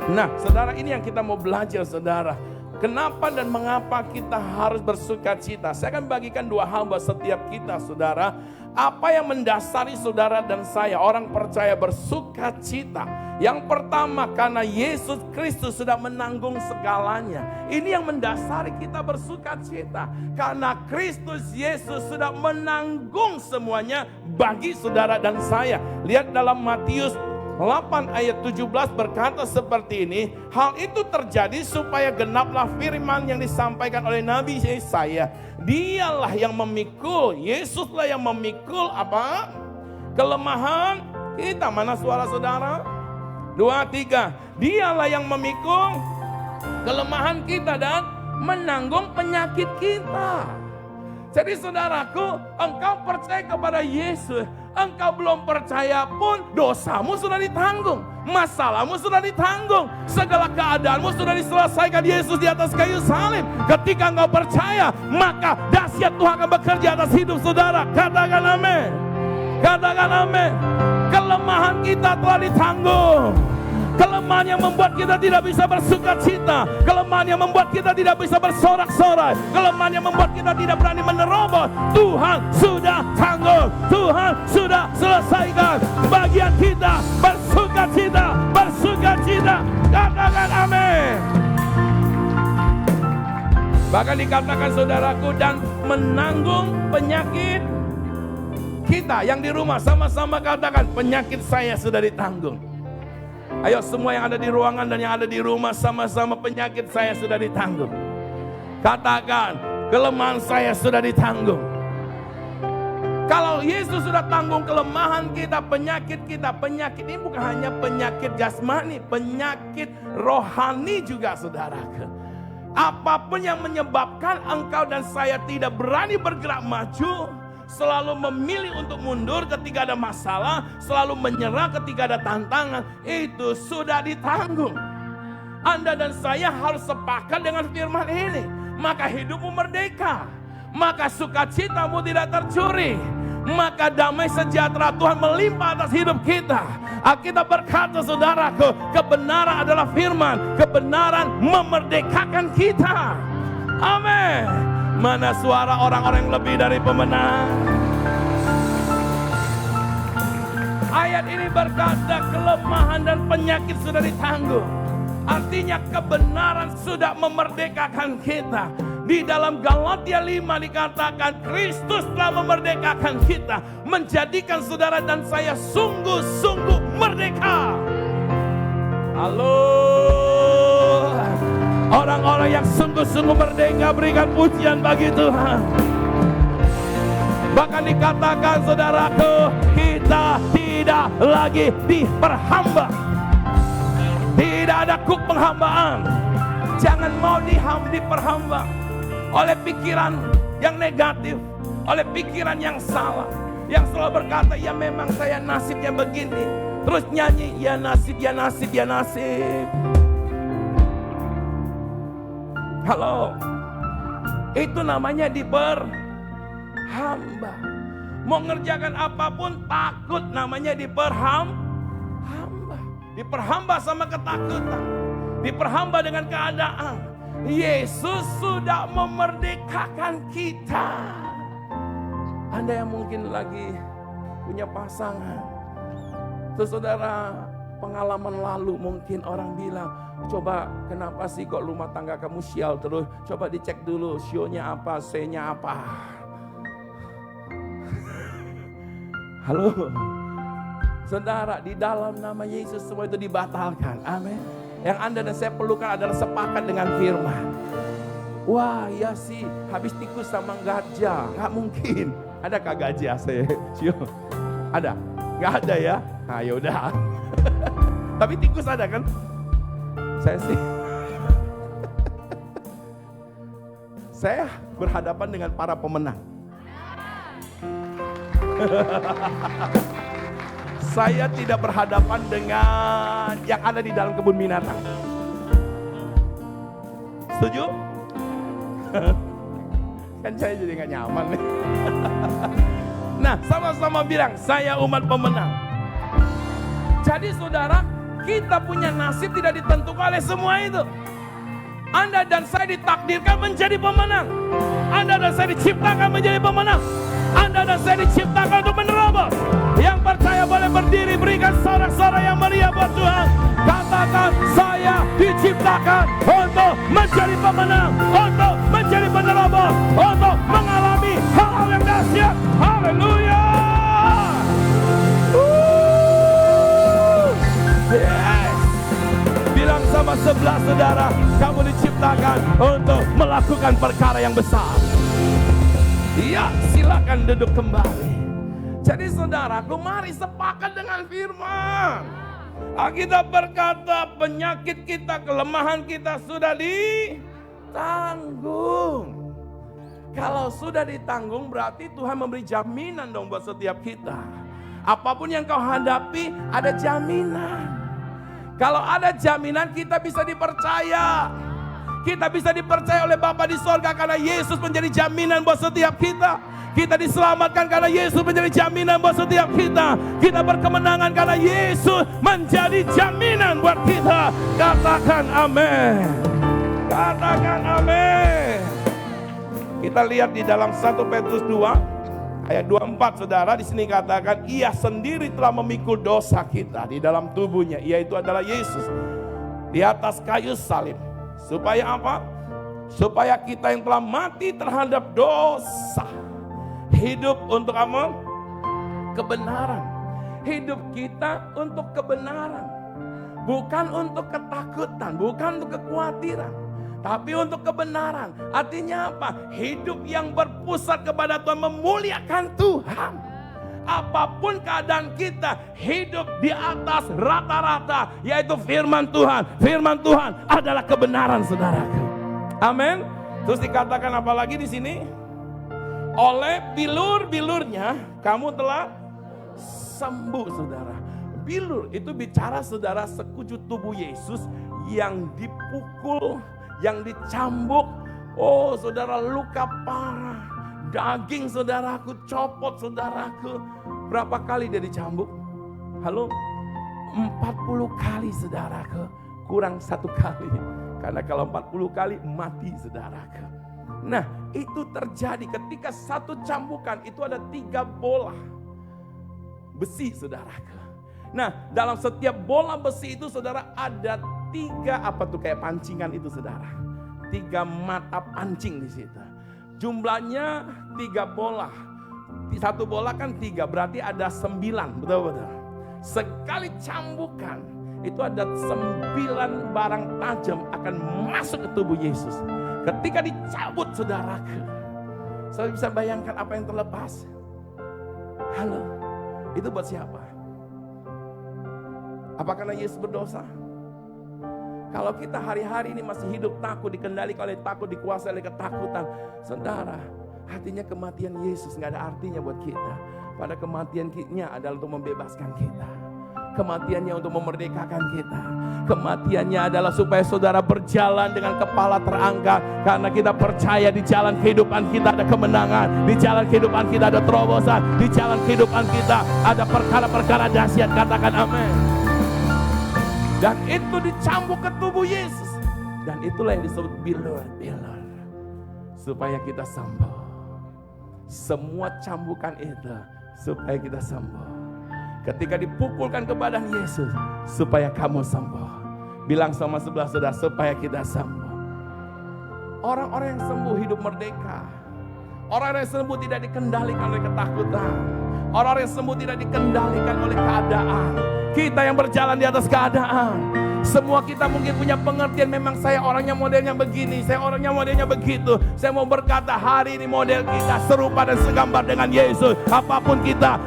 Nah, saudara, ini yang kita mau belajar, saudara. Kenapa dan mengapa kita harus bersuka cita? Saya akan bagikan dua hal buat setiap kita, saudara. Apa yang mendasari saudara dan saya, orang percaya bersuka cita? Yang pertama, karena Yesus Kristus sudah menanggung segalanya. Ini yang mendasari kita bersuka cita. Karena Kristus Yesus sudah menanggung semuanya bagi saudara dan saya. Lihat dalam Matius 8 ayat 17 berkata seperti ini. Hal itu terjadi supaya genaplah firman yang disampaikan oleh Nabi Yesaya. Dialah yang memikul, Yesuslah yang memikul apa? Kelemahan kita. Mana suara saudara? 2, 3. Dialah yang memikul kelemahan kita dan menanggung penyakit kita. Jadi saudaraku, engkau percaya kepada Yesus, engkau belum percaya pun dosamu sudah ditanggung, masalahmu sudah ditanggung, segala keadaanmu sudah diselesaikan Yesus di atas kayu salib. Ketika engkau percaya, maka dahsyat Tuhan akan bekerja atas hidup saudara. Katakan amin. Katakan amin. Kelemahan kita telah ditanggung. Kelemahan yang membuat kita tidak bisa bersuka cita, kelemahan yang membuat kita tidak bisa bersorak-sorai, kelemahan yang membuat kita tidak berani menerobos, Tuhan sudah tanggung, Tuhan sudah selesaikan. Bagian kita bersuka cita, bersuka cita. Katakan amin. Bahkan dikatakan saudaraku, dan menanggung penyakit kita yang di rumah. Sama-sama katakan, penyakit saya sudah ditanggung. Ayo semua yang ada di ruangan dan yang ada di rumah, sama-sama, penyakit saya sudah ditanggung. Katakan, kelemahan saya sudah ditanggung. Kalau Yesus sudah tanggung kelemahan kita, penyakit ini bukan hanya penyakit jasmani, penyakit rohani juga, saudaraku. Apapun yang menyebabkan engkau dan saya tidak berani bergerak maju, selalu memilih untuk mundur ketika ada masalah, selalu menyerah ketika ada tantangan, itu sudah ditanggung. Anda dan saya harus sepakat dengan firman ini, maka hidupmu merdeka, maka sukacitamu tidak tercuri, maka damai sejahtera Tuhan melimpah atas hidup kita. Alkitab berkata saudaraku, kebenaran adalah firman, kebenaran memerdekakan kita. Amin. Mana suara orang-orang yang lebih dari pemenang? Ayat ini berkata kelemahan dan penyakit sudah ditanggung. Artinya kebenaran sudah memerdekakan kita. Di dalam Galatia 5 dikatakan Kristus telah memerdekakan kita, menjadikan saudara dan saya sungguh-sungguh merdeka. Halo. Orang-orang yang sungguh-sungguh merdeka, berikan pujian bagi Tuhan. Bahkan dikatakan saudaraku, kita tidak lagi diperhamba. Tidak ada kuk penghambaan. Jangan mau diperhamba oleh pikiran yang negatif, oleh pikiran yang salah, yang selalu berkata, ya memang saya nasibnya begini. Terus nyanyi, ya nasib, ya nasib, ya nasib. Halo, itu namanya diperhamba. Mau ngerjakan apapun takut, namanya diperhamba. Diperhamba sama ketakutan, diperhamba dengan keadaan. Yesus sudah memerdekakan kita. Anda yang mungkin lagi punya pasangan, terus saudara, pengalaman lalu mungkin orang bilang, coba kenapa sih kok rumah tangga kamu sial terus? Coba dicek dulu sionya apa, C-nya apa. Halo. Saudara, di dalam nama Yesus semua itu dibatalkan. Amin. Yang Anda dan saya perlukan adalah sepakat dengan firman. Wah, ya sih, habis tikus sama gajah. Gak mungkin. Adakah gajah saya? Ada? Gak ada ya? Nah, yaudah. Tapi tikus ada kan? Saya sih. Saya berhadapan dengan para pemenang. Saya tidak berhadapan dengan yang ada di dalam kebun binatang. Setuju? Kan saya jadi gak nyaman nih. Nah, sama-sama bilang, saya umat pemenang. Jadi saudara, kita punya nasib tidak ditentukan oleh semua itu. Anda dan saya ditakdirkan menjadi pemenang. Anda dan saya diciptakan menjadi pemenang. Anda dan saya diciptakan untuk menerobos. Yang percaya boleh berdiri, berikan sorak-sorak yang meriah buat Tuhan. Katakan, saya diciptakan untuk menjadi pemenang, untuk menjadi penerobos, untuk mengalami hal-hal yang dahsyat. Haleluya. Yes. Bilang sama sebelah saudara, kamu diciptakan untuk melakukan perkara yang besar. Iya, silakan duduk kembali. Jadi saudaraku, mari sepakat dengan firman. Alkitab berkata penyakit kita, kelemahan kita sudah ditanggung. Kalau sudah ditanggung berarti Tuhan memberi jaminan dong buat setiap kita. Apapun yang kau hadapi ada jaminan. Kalau ada jaminan kita bisa dipercaya. Kita bisa dipercaya oleh Bapa di sorga karena Yesus menjadi jaminan buat setiap kita. Kita diselamatkan karena Yesus menjadi jaminan buat setiap kita. Kita berkemenangan karena Yesus menjadi jaminan buat kita. Katakan amin. Katakan amin. Kita lihat di dalam 1 Petrus 2 ayat 24 saudara, di sini katakan ia sendiri telah memikul dosa kita di dalam tubuhnya, yaitu adalah Yesus di atas kayu salib. Supaya apa? Supaya kita yang telah mati terhadap dosa hidup untuk apa? Kebenaran. Hidup kita untuk kebenaran. Bukan untuk ketakutan, bukan untuk kekhawatiran, tapi untuk kebenaran. Artinya apa? Hidup yang berpusat kepada Tuhan, memuliakan Tuhan. Apapun keadaan kita, hidup di atas rata-rata, yaitu firman Tuhan. Firman Tuhan adalah kebenaran, saudaraku. Amin. Terus dikatakan apa lagi di sini? Oleh bilur-bilurnya kamu telah sembuh, saudara. Bilur itu bicara saudara sekujur tubuh Yesus yang dipukul, yang dicambuk. Oh saudara, luka parah. Daging saudaraku copot, saudaraku. Berapa kali dia dicambuk? Halo? 40 kali, saudaraku. Kurang 1 kali. Karena kalau 40 kali mati, saudaraku. Nah, itu terjadi ketika satu cambukan itu ada 3 bola besi, saudaraku. Nah, dalam setiap bola besi itu saudara ada 3 apa tuh kayak pancingan itu, saudara. 3 mata pancing di situ. Jumlahnya 3 bola. 1 bola kan 3, berarti ada 9, betul-betul. Sekali cambukan itu ada 9 barang tajam akan masuk ke tubuh Yesus. Ketika dicabut, saudaraku, saya bisa bayangkan apa yang terlepas. Halo, itu buat siapa? Apa karena Yesus berdosa? Kalau kita hari-hari ini masih hidup takut, dikendalikan oleh takut, dikuasai oleh ketakutan, saudara, artinya kematian Yesus gak ada artinya buat kita. Pada kematiannya adalah untuk membebaskan kita. Kematiannya untuk memerdekakan kita. Kematiannya adalah supaya saudara berjalan dengan kepala terangkat. Karena kita percaya di jalan kehidupan kita ada kemenangan. Di jalan kehidupan kita ada terobosan. Di jalan kehidupan kita ada perkara-perkara dahsyat. Katakan amin. Dan itu dicambuk ke tubuh Yesus. Dan itulah yang disebut bilur-bilur. Supaya kita sembuh. Semua cambukan itu supaya kita sembuh. Ketika dipukulkan ke badan Yesus, supaya kamu sembuh. Bilang sama sebelah saudara, supaya kita sembuh. Orang-orang yang sembuh hidup merdeka. Orang-orang yang sembuh tidak dikendalikan oleh ketakutan. Orang-orang yang sembuh tidak dikendalikan oleh keadaan. Kita yang berjalan di atas keadaan. Semua kita mungkin punya pengertian, memang saya orangnya modelnya begini, saya orangnya modelnya begitu. Saya mau berkata hari ini model kita serupa dan segambar dengan Yesus. Apapun kita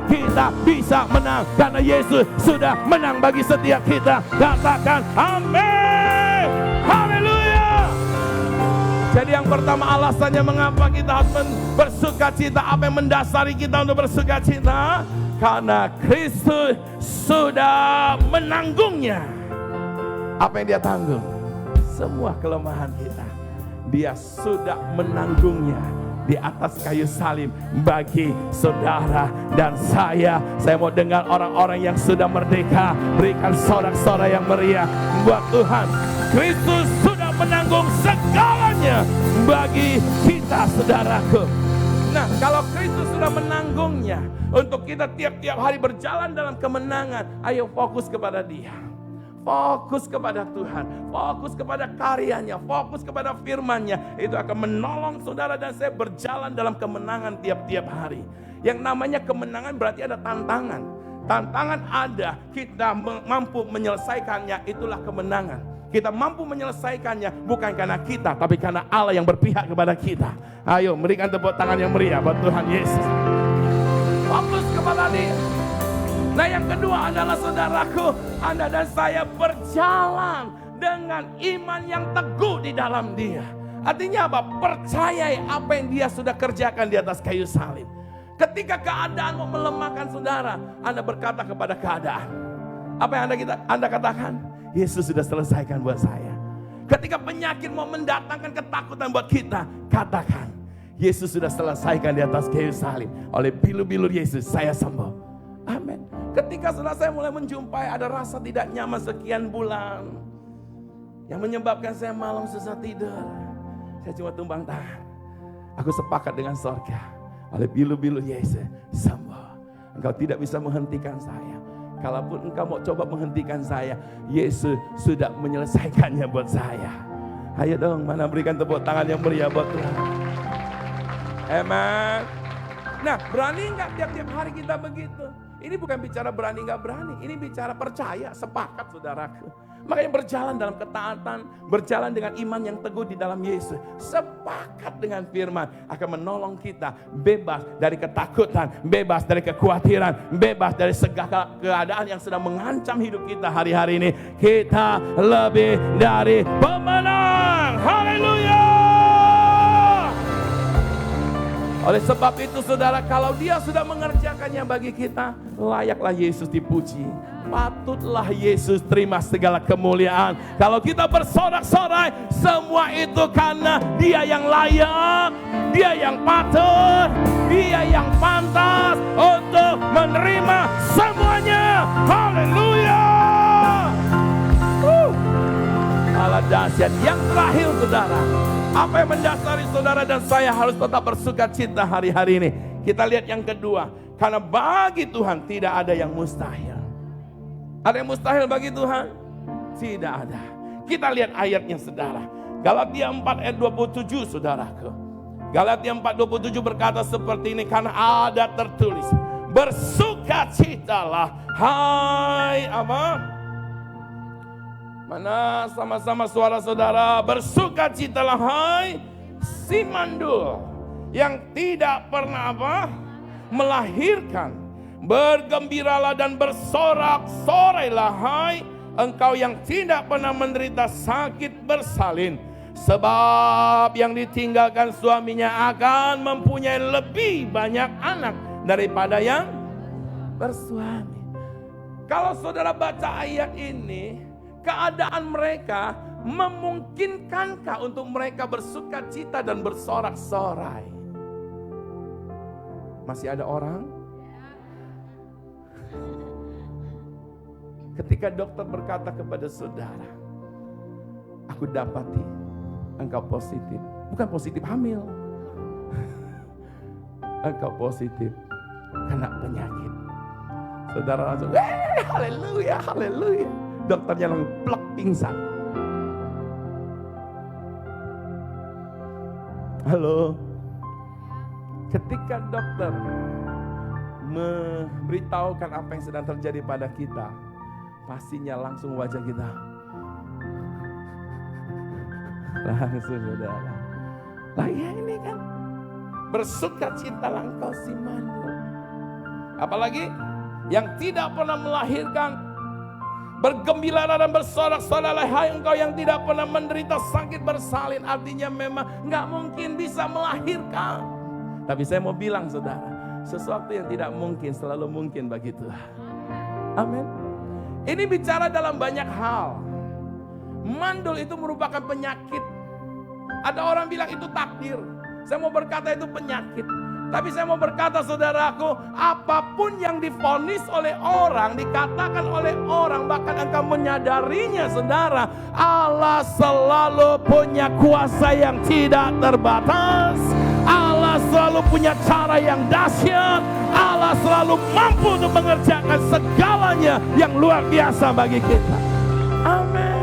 bisa menang karena Yesus sudah menang bagi setiap kita. Katakan amin. Haleluya. Jadi yang pertama alasannya mengapa kita harus bersuka cita, apa yang mendasari kita untuk bersuka cita? Karena Kristus sudah menanggungnya. Apa yang dia tanggung? Semua kelemahan kita. Dia sudah menanggungnya di atas kayu salib bagi saudara dan saya. Saya mau dengar orang-orang yang sudah merdeka. Berikan sorak-sorai yang meriah buat Tuhan. Kristus sudah menanggung segalanya bagi kita, saudaraku. Nah, kalau Kristus sudah menanggungnya, untuk kita tiap-tiap hari berjalan dalam kemenangan, ayo fokus kepada Dia. Fokus kepada Tuhan, fokus kepada karyanya, fokus kepada firman-Nya. Itu akan menolong saudara dan saya berjalan dalam kemenangan tiap-tiap hari. Yang namanya kemenangan berarti ada tantangan. Tantangan ada, kita mampu menyelesaikannya, itulah kemenangan. Kita mampu menyelesaikannya bukan karena kita, tapi karena Allah yang berpihak kepada kita. Ayo berikan tepuk tangan yang meriah buat Tuhan Yesus. Fokus kepada Dia. Nah, yang kedua adalah saudaraku, Anda dan saya berjalan dengan iman yang teguh di dalam Dia. Artinya apa? Percayai apa yang Dia sudah kerjakan di atas kayu salib. Ketika keadaan mau melemahkan saudara, Anda berkata kepada keadaan, apa yang Anda katakan? Yesus sudah selesaikan buat saya. Ketika penyakit mau mendatangkan ketakutan buat kita, katakan, Yesus sudah selesaikan di atas kayu salib. Oleh bilu-bilu Yesus saya sembuh. Amin. Ketika saudara saya mulai menjumpai ada rasa tidak nyaman sekian bulan, yang menyebabkan saya malam susah tidur, saya cuma tumbang tangan. Aku sepakat dengan surga. Oleh bilu-bilu Yesus sembuh. Engkau tidak bisa menghentikan saya. Kalaupun engkau mau coba menghentikan saya, Yesus sudah menyelesaikannya buat saya. Ayo dong, mana berikan tepuk tangan yang meriah buat Tuhan. Amen. Nah, berani nggak tiap-tiap hari kita begitu? Ini bukan bicara berani nggak berani, ini bicara percaya, sepakat saudaraku. Makanya berjalan dalam ketaatan, berjalan dengan iman yang teguh di dalam Yesus. Sepakat dengan firman akan menolong kita bebas dari ketakutan, bebas dari kekhawatiran, bebas dari segala keadaan yang sedang mengancam hidup kita hari-hari ini. Kita lebih dari pemenang. Haleluya. Oleh sebab itu saudara, kalau Dia sudah mengerjakannya bagi kita, layaklah Yesus dipuji. Patutlah Yesus terima segala kemuliaan. Kalau kita bersorak-sorai, semua itu karena Dia yang layak, Dia yang patut, Dia yang pantas untuk menerima semuanya. Haleluya. Allah dahsyat. Yang terakhir saudara, apa yang mendasari saudara dan saya harus tetap bersuka cita hari-hari ini? Kita lihat yang kedua, karena bagi Tuhan tidak ada yang mustahil. Ada yang mustahil bagi Tuhan? Tidak ada. Kita lihat ayatnya saudara. Galatia 4 ayat 27 saudaraku. Galatia 4:27 berkata seperti ini, karena ada tertulis, bersukacitalah hai apa? Mana sama-sama suara saudara, bersukacitalah hai si mandul yang tidak pernah apa? Melahirkan. Bergembiralah dan bersorak-sorailah hai engkau yang tidak pernah menderita sakit bersalin. Sebab yang ditinggalkan suaminya akan mempunyai lebih banyak anak daripada yang bersuami. Kalau saudara baca ayat ini, keadaan mereka memungkinkankah untuk mereka bersuka cita dan bersorak-sorai? Masih ada orang? Ketika dokter berkata kepada saudara, aku dapati engkau positif. Bukan positif hamil. Engkau positif kena penyakit. Saudara langsung, haleluya, haleluya. Dokternya langsung plek pingsan. Halo. Ketika dokter memberitahukan apa yang sedang terjadi pada kita, pastinya langsung wajah kita langsung saudara. Lah ya ini kan bersukacita engkau si mandul. Apalagi yang tidak pernah melahirkan, bergembiralah dan bersorak-sorai hai engkau yang tidak pernah menderita sakit bersalin. Artinya memang nggak mungkin bisa melahirkan. Tapi saya mau bilang saudara, sesuatu yang tidak mungkin selalu mungkin bagi Tuhan. Amin. Ini bicara dalam banyak hal. Mandul itu merupakan penyakit. Ada orang bilang itu takdir. Saya mau berkata itu penyakit. Tapi saya mau berkata saudaraku, apapun yang divonis oleh orang, dikatakan oleh orang, bahkan engkau menyadarinya saudara, Allah selalu punya kuasa yang tidak terbatas. Allah selalu punya cara yang dahsyat. Allah selalu mampu untuk mengerjakan segalanya yang luar biasa bagi kita. Amin.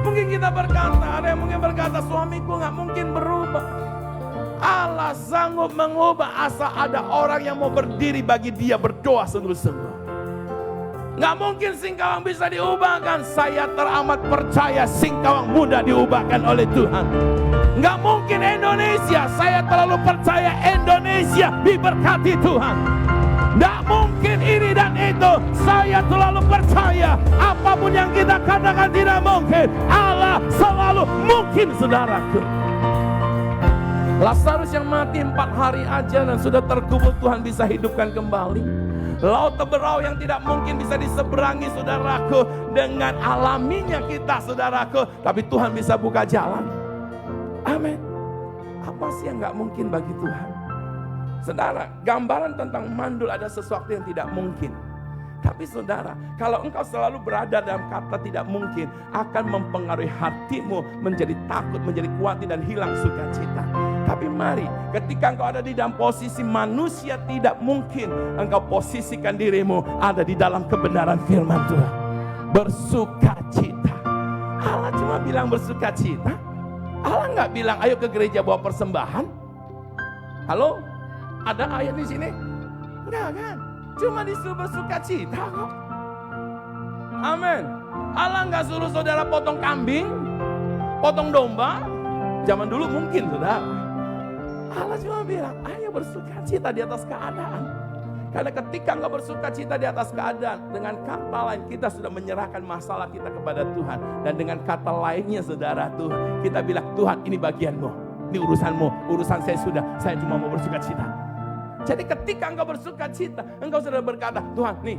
Mungkin kita berkata, ada yang mungkin berkata, suamiku gak mungkin berubah. Allah sanggup mengubah asal ada orang yang mau berdiri bagi dia berdoa sungguh-sungguh. Gak mungkin Singkawang bisa diubahkan. Saya teramat percaya Singkawang mudah diubahkan oleh Tuhan. Gak mungkin Indonesia. Saya terlalu percaya Indonesia diberkati Tuhan. Gak mungkin ini dan itu. Saya terlalu percaya apapun yang kita katakan tidak mungkin, Allah selalu mungkin saudaraku. Lazarus yang mati 4 hari aja dan sudah terkubur, Tuhan bisa hidupkan kembali. Laut Teberau yang tidak mungkin bisa diseberangi saudaraku, dengan alaminya kita saudaraku, tapi Tuhan bisa buka jalan. Amin. Apa sih yang gak mungkin bagi Tuhan? Saudara, gambaran tentang mandul ada sesuatu yang tidak mungkin. Tapi saudara, kalau engkau selalu berada dalam kata tidak mungkin, akan mempengaruhi hatimu menjadi takut, menjadi khawatir dan hilang sukacita. Tapi mari, ketika engkau ada di dalam posisi manusia tidak mungkin, engkau posisikan dirimu ada di dalam kebenaran firman Tuhan. Bersukacita. Allah cuma bilang bersukacita. Allah nggak bilang ayo ke gereja bawa persembahan. Halo? Ada ayat di sini? Enggak kan? Cuma disuruh bersukacita kok. Amin. Allah nggak suruh saudara potong kambing, potong domba. Zaman dulu mungkin saudara. Allah cuma bilang, ayo bersukacita di atas keadaan. Karena ketika engkau bersukacita di atas keadaan, dengan kata lain kita sudah menyerahkan masalah kita kepada Tuhan. Dan dengan kata lainnya saudara Tuhan, kita bilang, Tuhan ini bagianmu, ini urusanmu, urusan saya sudah, saya cuma mau bersukacita. Jadi ketika engkau bersukacita, engkau sudah berkata, Tuhan nih,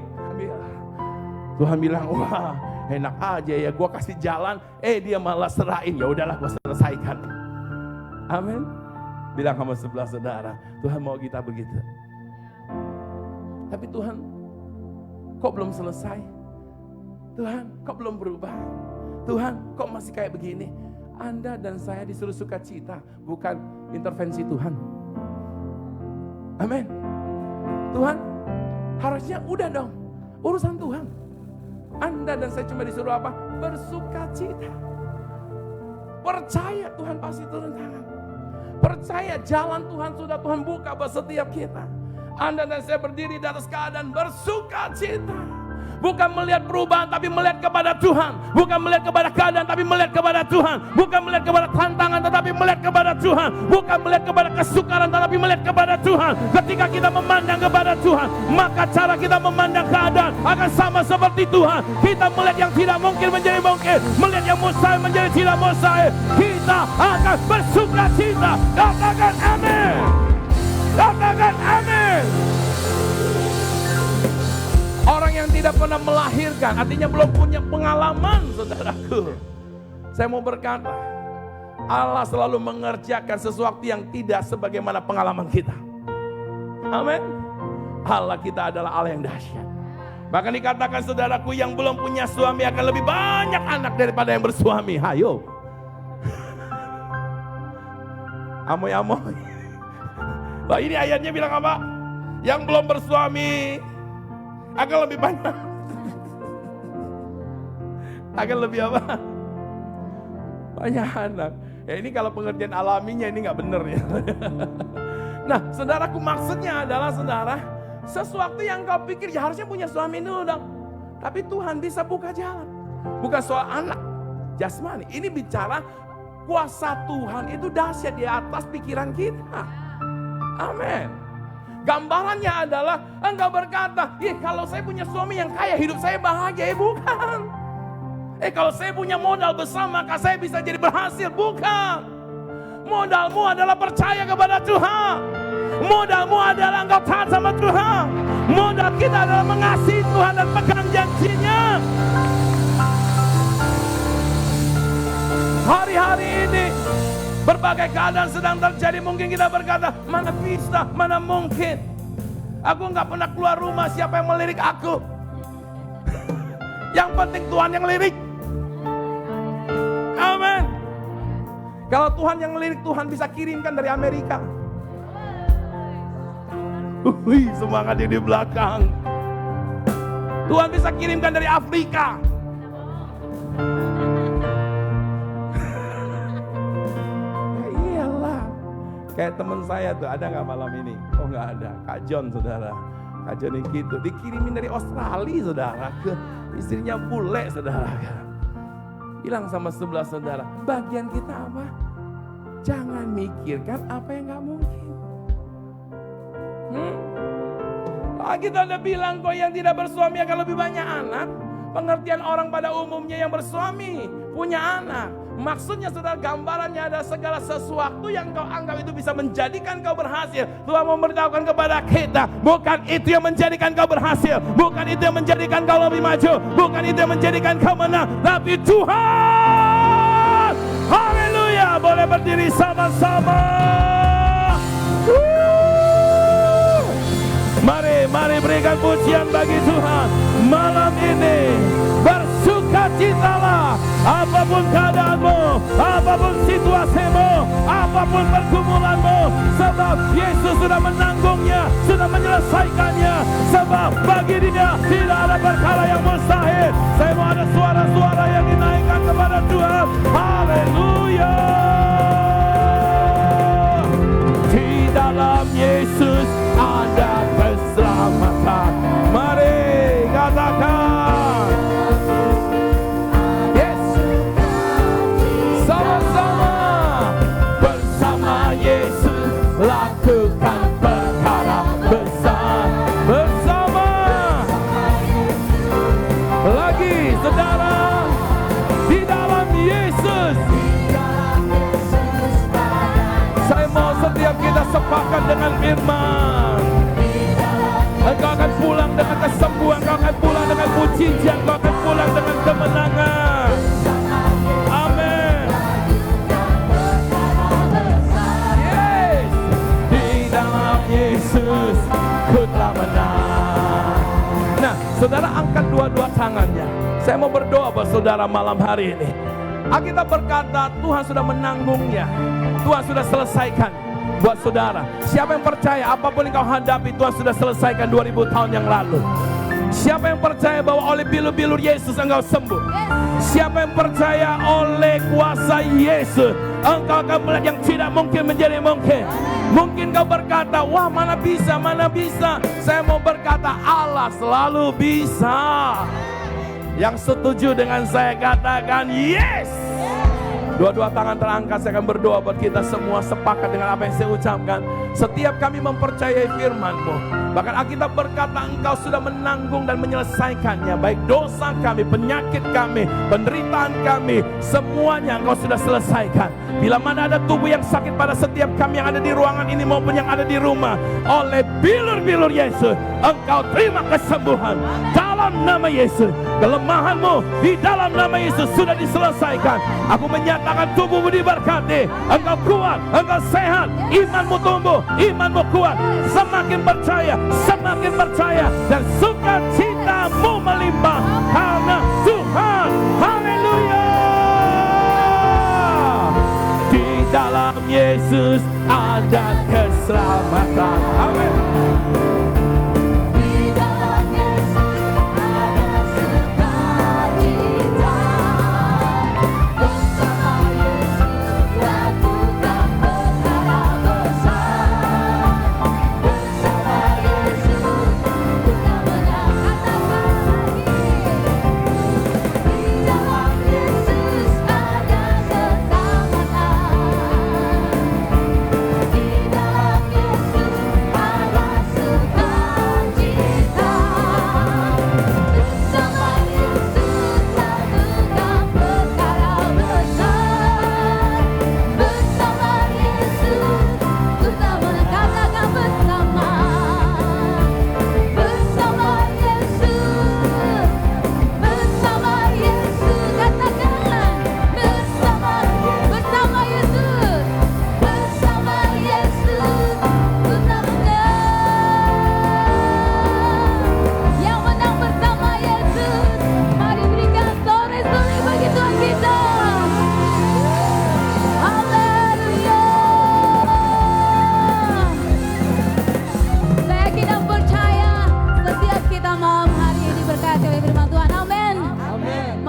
Tuhan bilang, wah enak aja ya, gua kasih jalan, dia malah serahin, ya udahlah gua selesaikan. Amin. Bilang sama sebelah saudara, Tuhan mau kita begitu. Tapi Tuhan, kok belum selesai? Tuhan, kok belum berubah? Tuhan, kok masih kayak begini? Anda dan saya disuruh sukacita, bukan intervensi Tuhan. Amin. Tuhan, harusnya udah dong, urusan Tuhan. Anda dan saya cuma disuruh apa? Bersukacita. Percaya Tuhan pasti turun tangan. Percaya jalan Tuhan sudah Tuhan buka buat setiap kita. Anda dan saya berdiri di atas keadaan bersukacita. Bukan melihat perubahan tapi melihat kepada Tuhan. Bukan melihat kepada keadaan tapi melihat kepada Tuhan. Bukan melihat kepada tantangan tetapi melihat kepada Tuhan. Bukan melihat kepada kesukaran tetapi melihat kepada Tuhan. Ketika kita memandang kepada Tuhan, maka cara kita memandang keadaan akan sama seperti Tuhan. Kita melihat yang tidak mungkin menjadi mungkin, melihat yang mustahil menjadi tidak mustahil. Kita akan bersukacita. Katakan amin. Katakan amin. Orang yang tidak pernah melahirkan, artinya belum punya pengalaman, saudaraku. Saya mau berkata, Allah selalu mengerjakan sesuatu yang tidak sebagaimana pengalaman kita. Amin. Allah kita adalah Allah yang dahsyat. Bahkan dikatakan saudaraku, yang belum punya suami akan lebih banyak anak daripada yang bersuami. Hayo. Amoy-amoy. Nah, ini ayatnya bilang apa? Yang belum bersuami akan lebih banyak. Akan lebih apa? Banyak anak. Ya ini kalau pengertian alaminya ini nggak bener ya. Nah saudaraku, maksudnya adalah saudara, sesuatu yang kau pikir ya harusnya punya suami dulu dong. Tapi Tuhan bisa buka jalan. Bukan soal anak jasmani. Ini bicara kuasa Tuhan itu dahsyat di atas pikiran kita. Amin. Gambarannya adalah engkau berkata, kalau saya punya suami yang kaya, hidup saya bahagia. Bukan. Kalau saya punya modal besar, maka saya bisa jadi berhasil. Bukan. Modalmu adalah percaya kepada Tuhan. Modalmu adalah engkau taat sama Tuhan. Modal kita adalah mengasihi Tuhan dan pegang janjinya. Hari-hari ini berbagai Berbagai keadaan sedang terjadi, mungkin kita berkata, mana bisa, mana mungkin. Aku nggak pernah keluar rumah, siapa yang melirik aku? Yang penting Tuhan yang lirik. Amin. Kalau Tuhan yang lirik, Tuhan bisa kirimkan dari Amerika. Semangatnya di belakang. Tuhan bisa kirimkan dari Afrika. Ya iyalah. Kayak teman saya tuh, ada nggak malam ini? Oh nggak ada. Kak John, saudara. Kak John yang gitu, dikirimin dari Australia, saudara, ke istrinya bule, saudara. Bilang sama sebelah saudara, bagian kita apa? Jangan mikirkan apa yang nggak mungkin. Kita udah bilang kok yang tidak bersuami akan lebih banyak anak. Pengertian orang pada umumnya yang bersuami punya anak. Maksudnya saudara, gambarannya ada segala sesuatu yang kau anggap itu bisa menjadikan kau berhasil. Tuhan memberitahukan kepada kita, bukan itu yang menjadikan kau berhasil, bukan itu yang menjadikan kau lebih maju, bukan itu yang menjadikan kau menang, tapi Tuhan. Haleluya, boleh berdiri sama-sama. Mari berikan pujian bagi Tuhan. Malam ini bersukacitalah, apapun keadaanmu, apapun situasimu, apapun pergumulanmu, sebab Yesus sudah menanggungnya, sudah menyelesaikannya. Sebab bagi Dia tidak ada perkara yang mustahil. Saya mau ada suara-suara yang dinaikkan kepada Tuhan. Haleluya. Di dalam Yesus ada keselamatan. Mari katakan, yes, sama-sama bersama Yesus lakukan perkara besar. Bersama lagi, saudara, di dalam Yesus. Saya mau setiap kita sepakat dengan firman. Engkau akan pulang dengan kesembuhan, engkau akan pulang dengan pujian, engkau akan pulang dengan kemenangan. Amin. Yes. Di dalam Yesus ku telah menang. Nah, saudara angkat dua-dua tangannya. Saya mau berdoa buat saudara malam hari ini. Alkitab berkata Tuhan sudah menanggungnya, Tuhan sudah selesaikan. Buat saudara, siapa yang percaya apapun yang kau hadapi Tuhan sudah selesaikan 2000 tahun yang lalu? Siapa yang percaya bahwa oleh bilur-bilur Yesus engkau sembuh? Siapa yang percaya oleh kuasa Yesus engkau akan melihat yang tidak mungkin menjadi mungkin? Mungkin kau berkata, wah mana bisa, mana bisa. Saya mau berkata Allah selalu bisa. Yang setuju dengan saya katakan yes. Dua-dua tangan terangkat, saya akan berdoa buat kita semua sepakat dengan apa yang saya ucapkan. Setiap kami mempercayai firman-Mu, bahkan Alkitab berkata Engkau sudah menanggung dan menyelesaikannya. Baik dosa kami, penyakit kami, penderitaan kami, semuanya Engkau sudah selesaikan. Bila mana ada tubuh yang sakit pada setiap kami yang ada di ruangan ini maupun yang ada di rumah, oleh bilur-bilur Yesus Engkau terima kesembuhan dalam nama Yesus. Kelemahanmu di dalam nama Yesus sudah diselesaikan. Aku menyatakan tubuhmu diberkati, engkau kuat, engkau sehat, imanmu tumbuh, imanmu kuat, semakin percaya dan sukacitamu melimpah karena Tuhan. Haleluya. Di dalam Yesus ada keselamatan. Amin.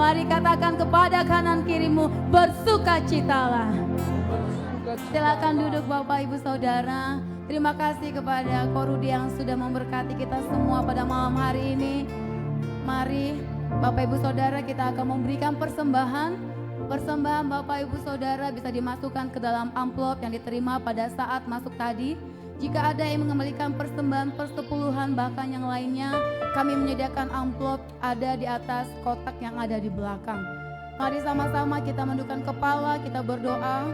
Mari katakan kepada kanan kirimu, bersukacitalah. Silakan duduk Bapak Ibu Saudara. Terima kasih kepada Korudi yang sudah memberkati kita semua pada malam hari ini. Mari Bapak Ibu Saudara, kita akan memberikan persembahan. Persembahan Bapak Ibu Saudara bisa dimasukkan ke dalam amplop yang diterima pada saat masuk tadi. Jika ada yang mengembalikan persembahan persepuluhan bahkan yang lainnya, kami menyediakan amplop ada di atas kotak yang ada di belakang. Mari sama-sama kita menundukkan kepala, kita berdoa.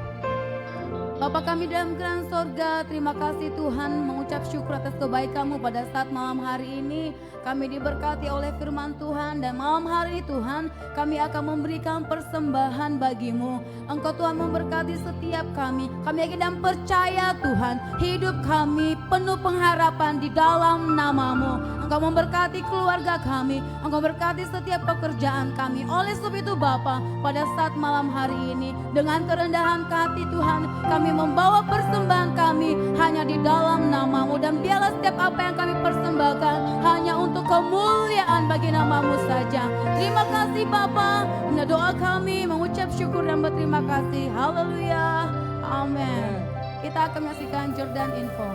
Bapa kami dalam kerajaan sorga, terima kasih Tuhan, mengucap syukur atas kebaikan-Mu pada saat malam hari ini. Kami diberkati oleh firman Tuhan, dan malam hari ini Tuhan, kami akan memberikan persembahan bagi-Mu. Engkau Tuhan memberkati setiap kami yakin dan percaya Tuhan, hidup kami penuh pengharapan di dalam nama-Mu. Engkau memberkati keluarga kami, Engkau berkati setiap pekerjaan kami. Oleh sebab itu Bapa, pada saat malam hari ini, dengan kerendahan hati Tuhan, kami membawa persembahan kami hanya di dalam nama-Mu. Dan biarlah setiap apa yang kami persembahkan hanya untuk kemuliaan bagi nama-Mu saja. Terima kasih Bapa. Ini doa kami mengucap syukur dan berterima kasih. Haleluya. Amin. Kita akan menyaksikan Jordan Info.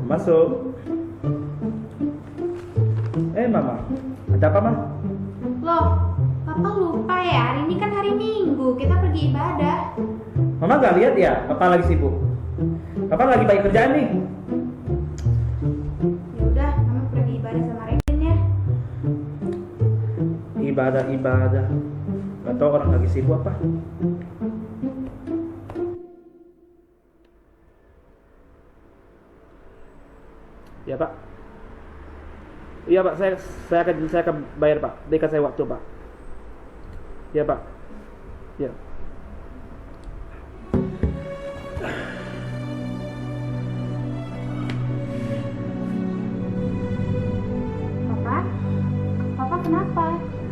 Masuk. Mama, ada apa, Ma? Loh, Papa lupa ya, hari ini kan hari Minggu, kita pergi ibadah. Mama gak lihat ya, Papa lagi sibuk. Papa lagi banyak kerjaan nih. Ya udah, Mama pergi ibadah sama Redin ya. Ibadah. Gak tau orang lagi sibuk apa. Ya Pak. Iya Pak, saya akan bayar Pak. Berikan saya waktu Pak. Ya Pak. Ya. Papa kenapa?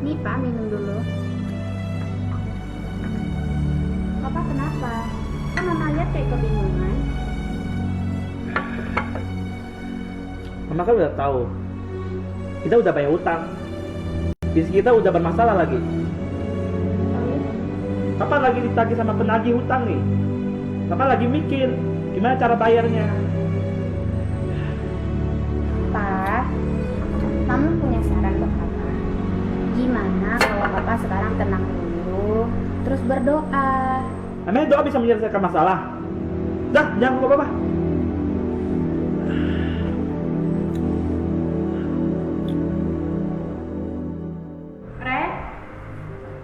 Nih Pak, minum dulu. Papa kenapa? Kan Mama lihat kayak kebingungan. Mama kan udah tahu. Kita udah banyak utang. Bisnis kita udah bermasalah lagi. Papa lagi ditagih sama penagih hutang nih. Papa lagi mikir gimana cara bayarnya. Pak, Mama punya saran buat Papa. Gimana kalau Papa sekarang tenang dulu, terus berdoa? Emangnya doa bisa menyelesaikan masalah? Dah, jangan lupa Papa.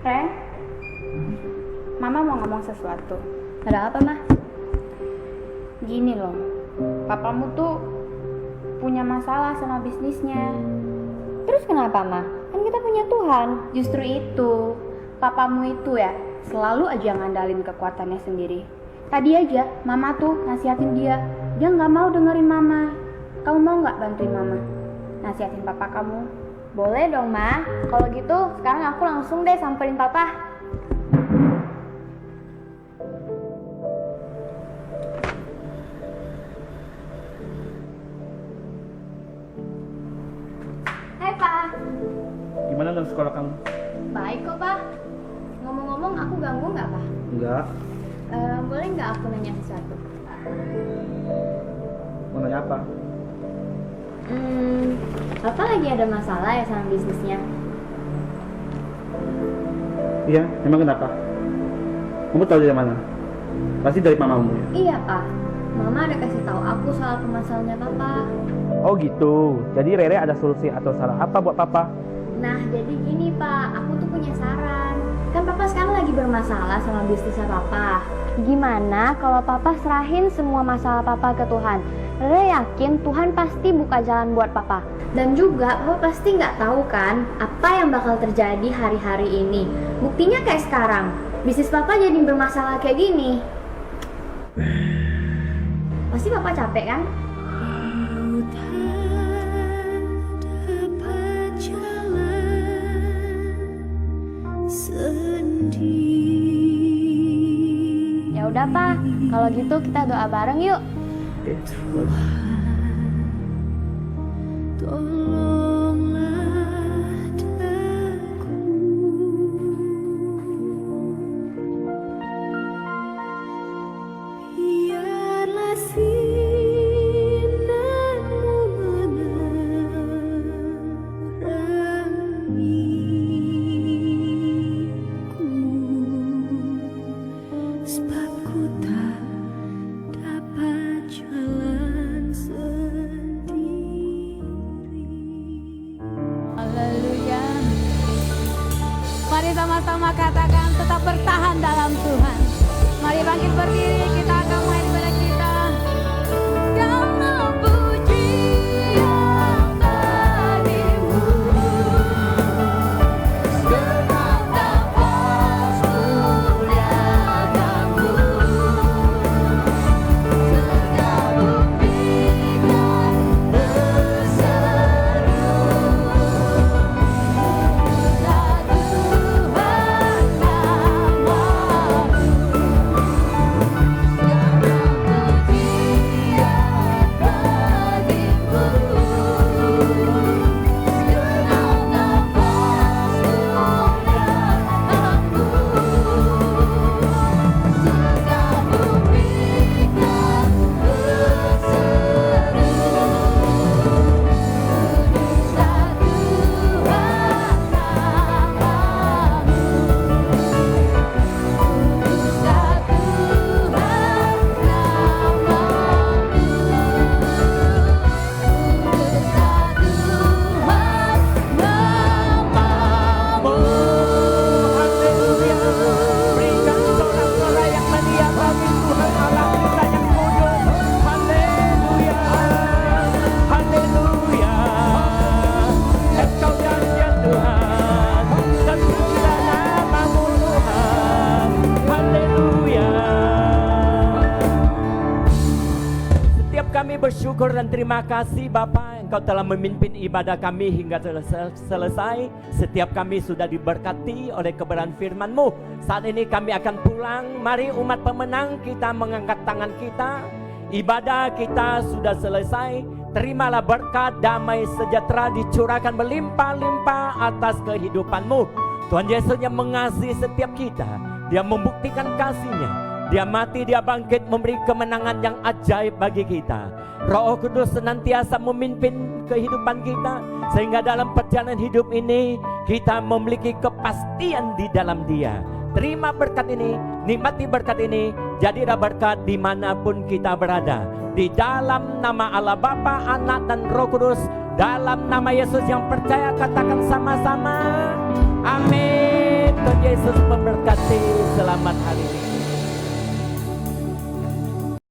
Ren, Mama mau ngomong sesuatu. Ada apa, Ma? Gini loh, papamu tuh punya masalah sama bisnisnya. Terus kenapa, Ma? Kan kita punya Tuhan. Justru itu, papamu itu ya selalu aja ngandalin kekuatannya sendiri. Tadi aja Mama tuh nasihatin dia nggak mau dengerin Mama. Kamu mau nggak bantuin Mama nasihatin papa kamu? Boleh dong, Ma. Kalau gitu sekarang aku langsung deh samperin Papa. Gimana dengan sekolah kamu? Baik kok, Pak. Ngomong-ngomong, aku ganggu nggak, Pak? Enggak. Boleh nggak aku nanya sesuatu? Mau nanya apa? Bapak lagi ada masalah ya sama bisnisnya? Iya, emang kenapa? Kamu tahu dari mana? Pasti dari mamamu ya? Iya, Pak. Mama ada kasih tahu aku soal permasalahannya Papa. Oh gitu. Jadi Rere ada solusi atau salah apa buat Papa? Nah, jadi gini, Pak. Aku tuh punya saran. Kan Papa sekarang lagi bermasalah sama bisnisnya Papa. Gimana kalau Papa serahin semua masalah Papa ke Tuhan? Rere yakin Tuhan pasti buka jalan buat Papa. Dan juga Papa pasti nggak tahu kan apa yang bakal terjadi hari-hari ini. Buktinya kayak sekarang. Bisnis Papa jadi bermasalah kayak gini. Pasti Papa capek kan? Ya udah, Pak. Kalau gitu kita doa bareng yuk. Oke. Haleluya. Mari sama-sama katakan tetap bertahan dalam Tuhan. Mari bangkit berdiri, kita akan main ibadah kita. Karena pujian bagimu, segenap nafas muliakanmu, segala pikiran berseru. Bersyukur dan terima kasih Bapa, Engkau telah memimpin ibadah kami hingga selesai. Setiap kami sudah diberkati oleh kebenaran firman-Mu. Saat ini kami akan pulang. Mari umat pemenang kita mengangkat tangan kita. Ibadah kita sudah selesai. Terimalah berkat, damai sejahtera dicurahkan berlimpah-limpah atas kehidupan-Mu. Tuhan Yesus yang mengasihi setiap kita, Dia membuktikan kasih-Nya. Dia mati, Dia bangkit, memberi kemenangan yang ajaib bagi kita. Roh Kudus senantiasa memimpin kehidupan kita, sehingga dalam perjalanan hidup ini kita memiliki kepastian di dalam Dia. Terima berkat ini, nikmati berkat ini, jadilah berkat dimanapun kita berada. Di dalam nama Allah Bapa, Anak dan Roh Kudus, dalam nama Yesus yang percaya, katakan sama-sama, amin. Tuhan Yesus memberkati. Selamat hari ini.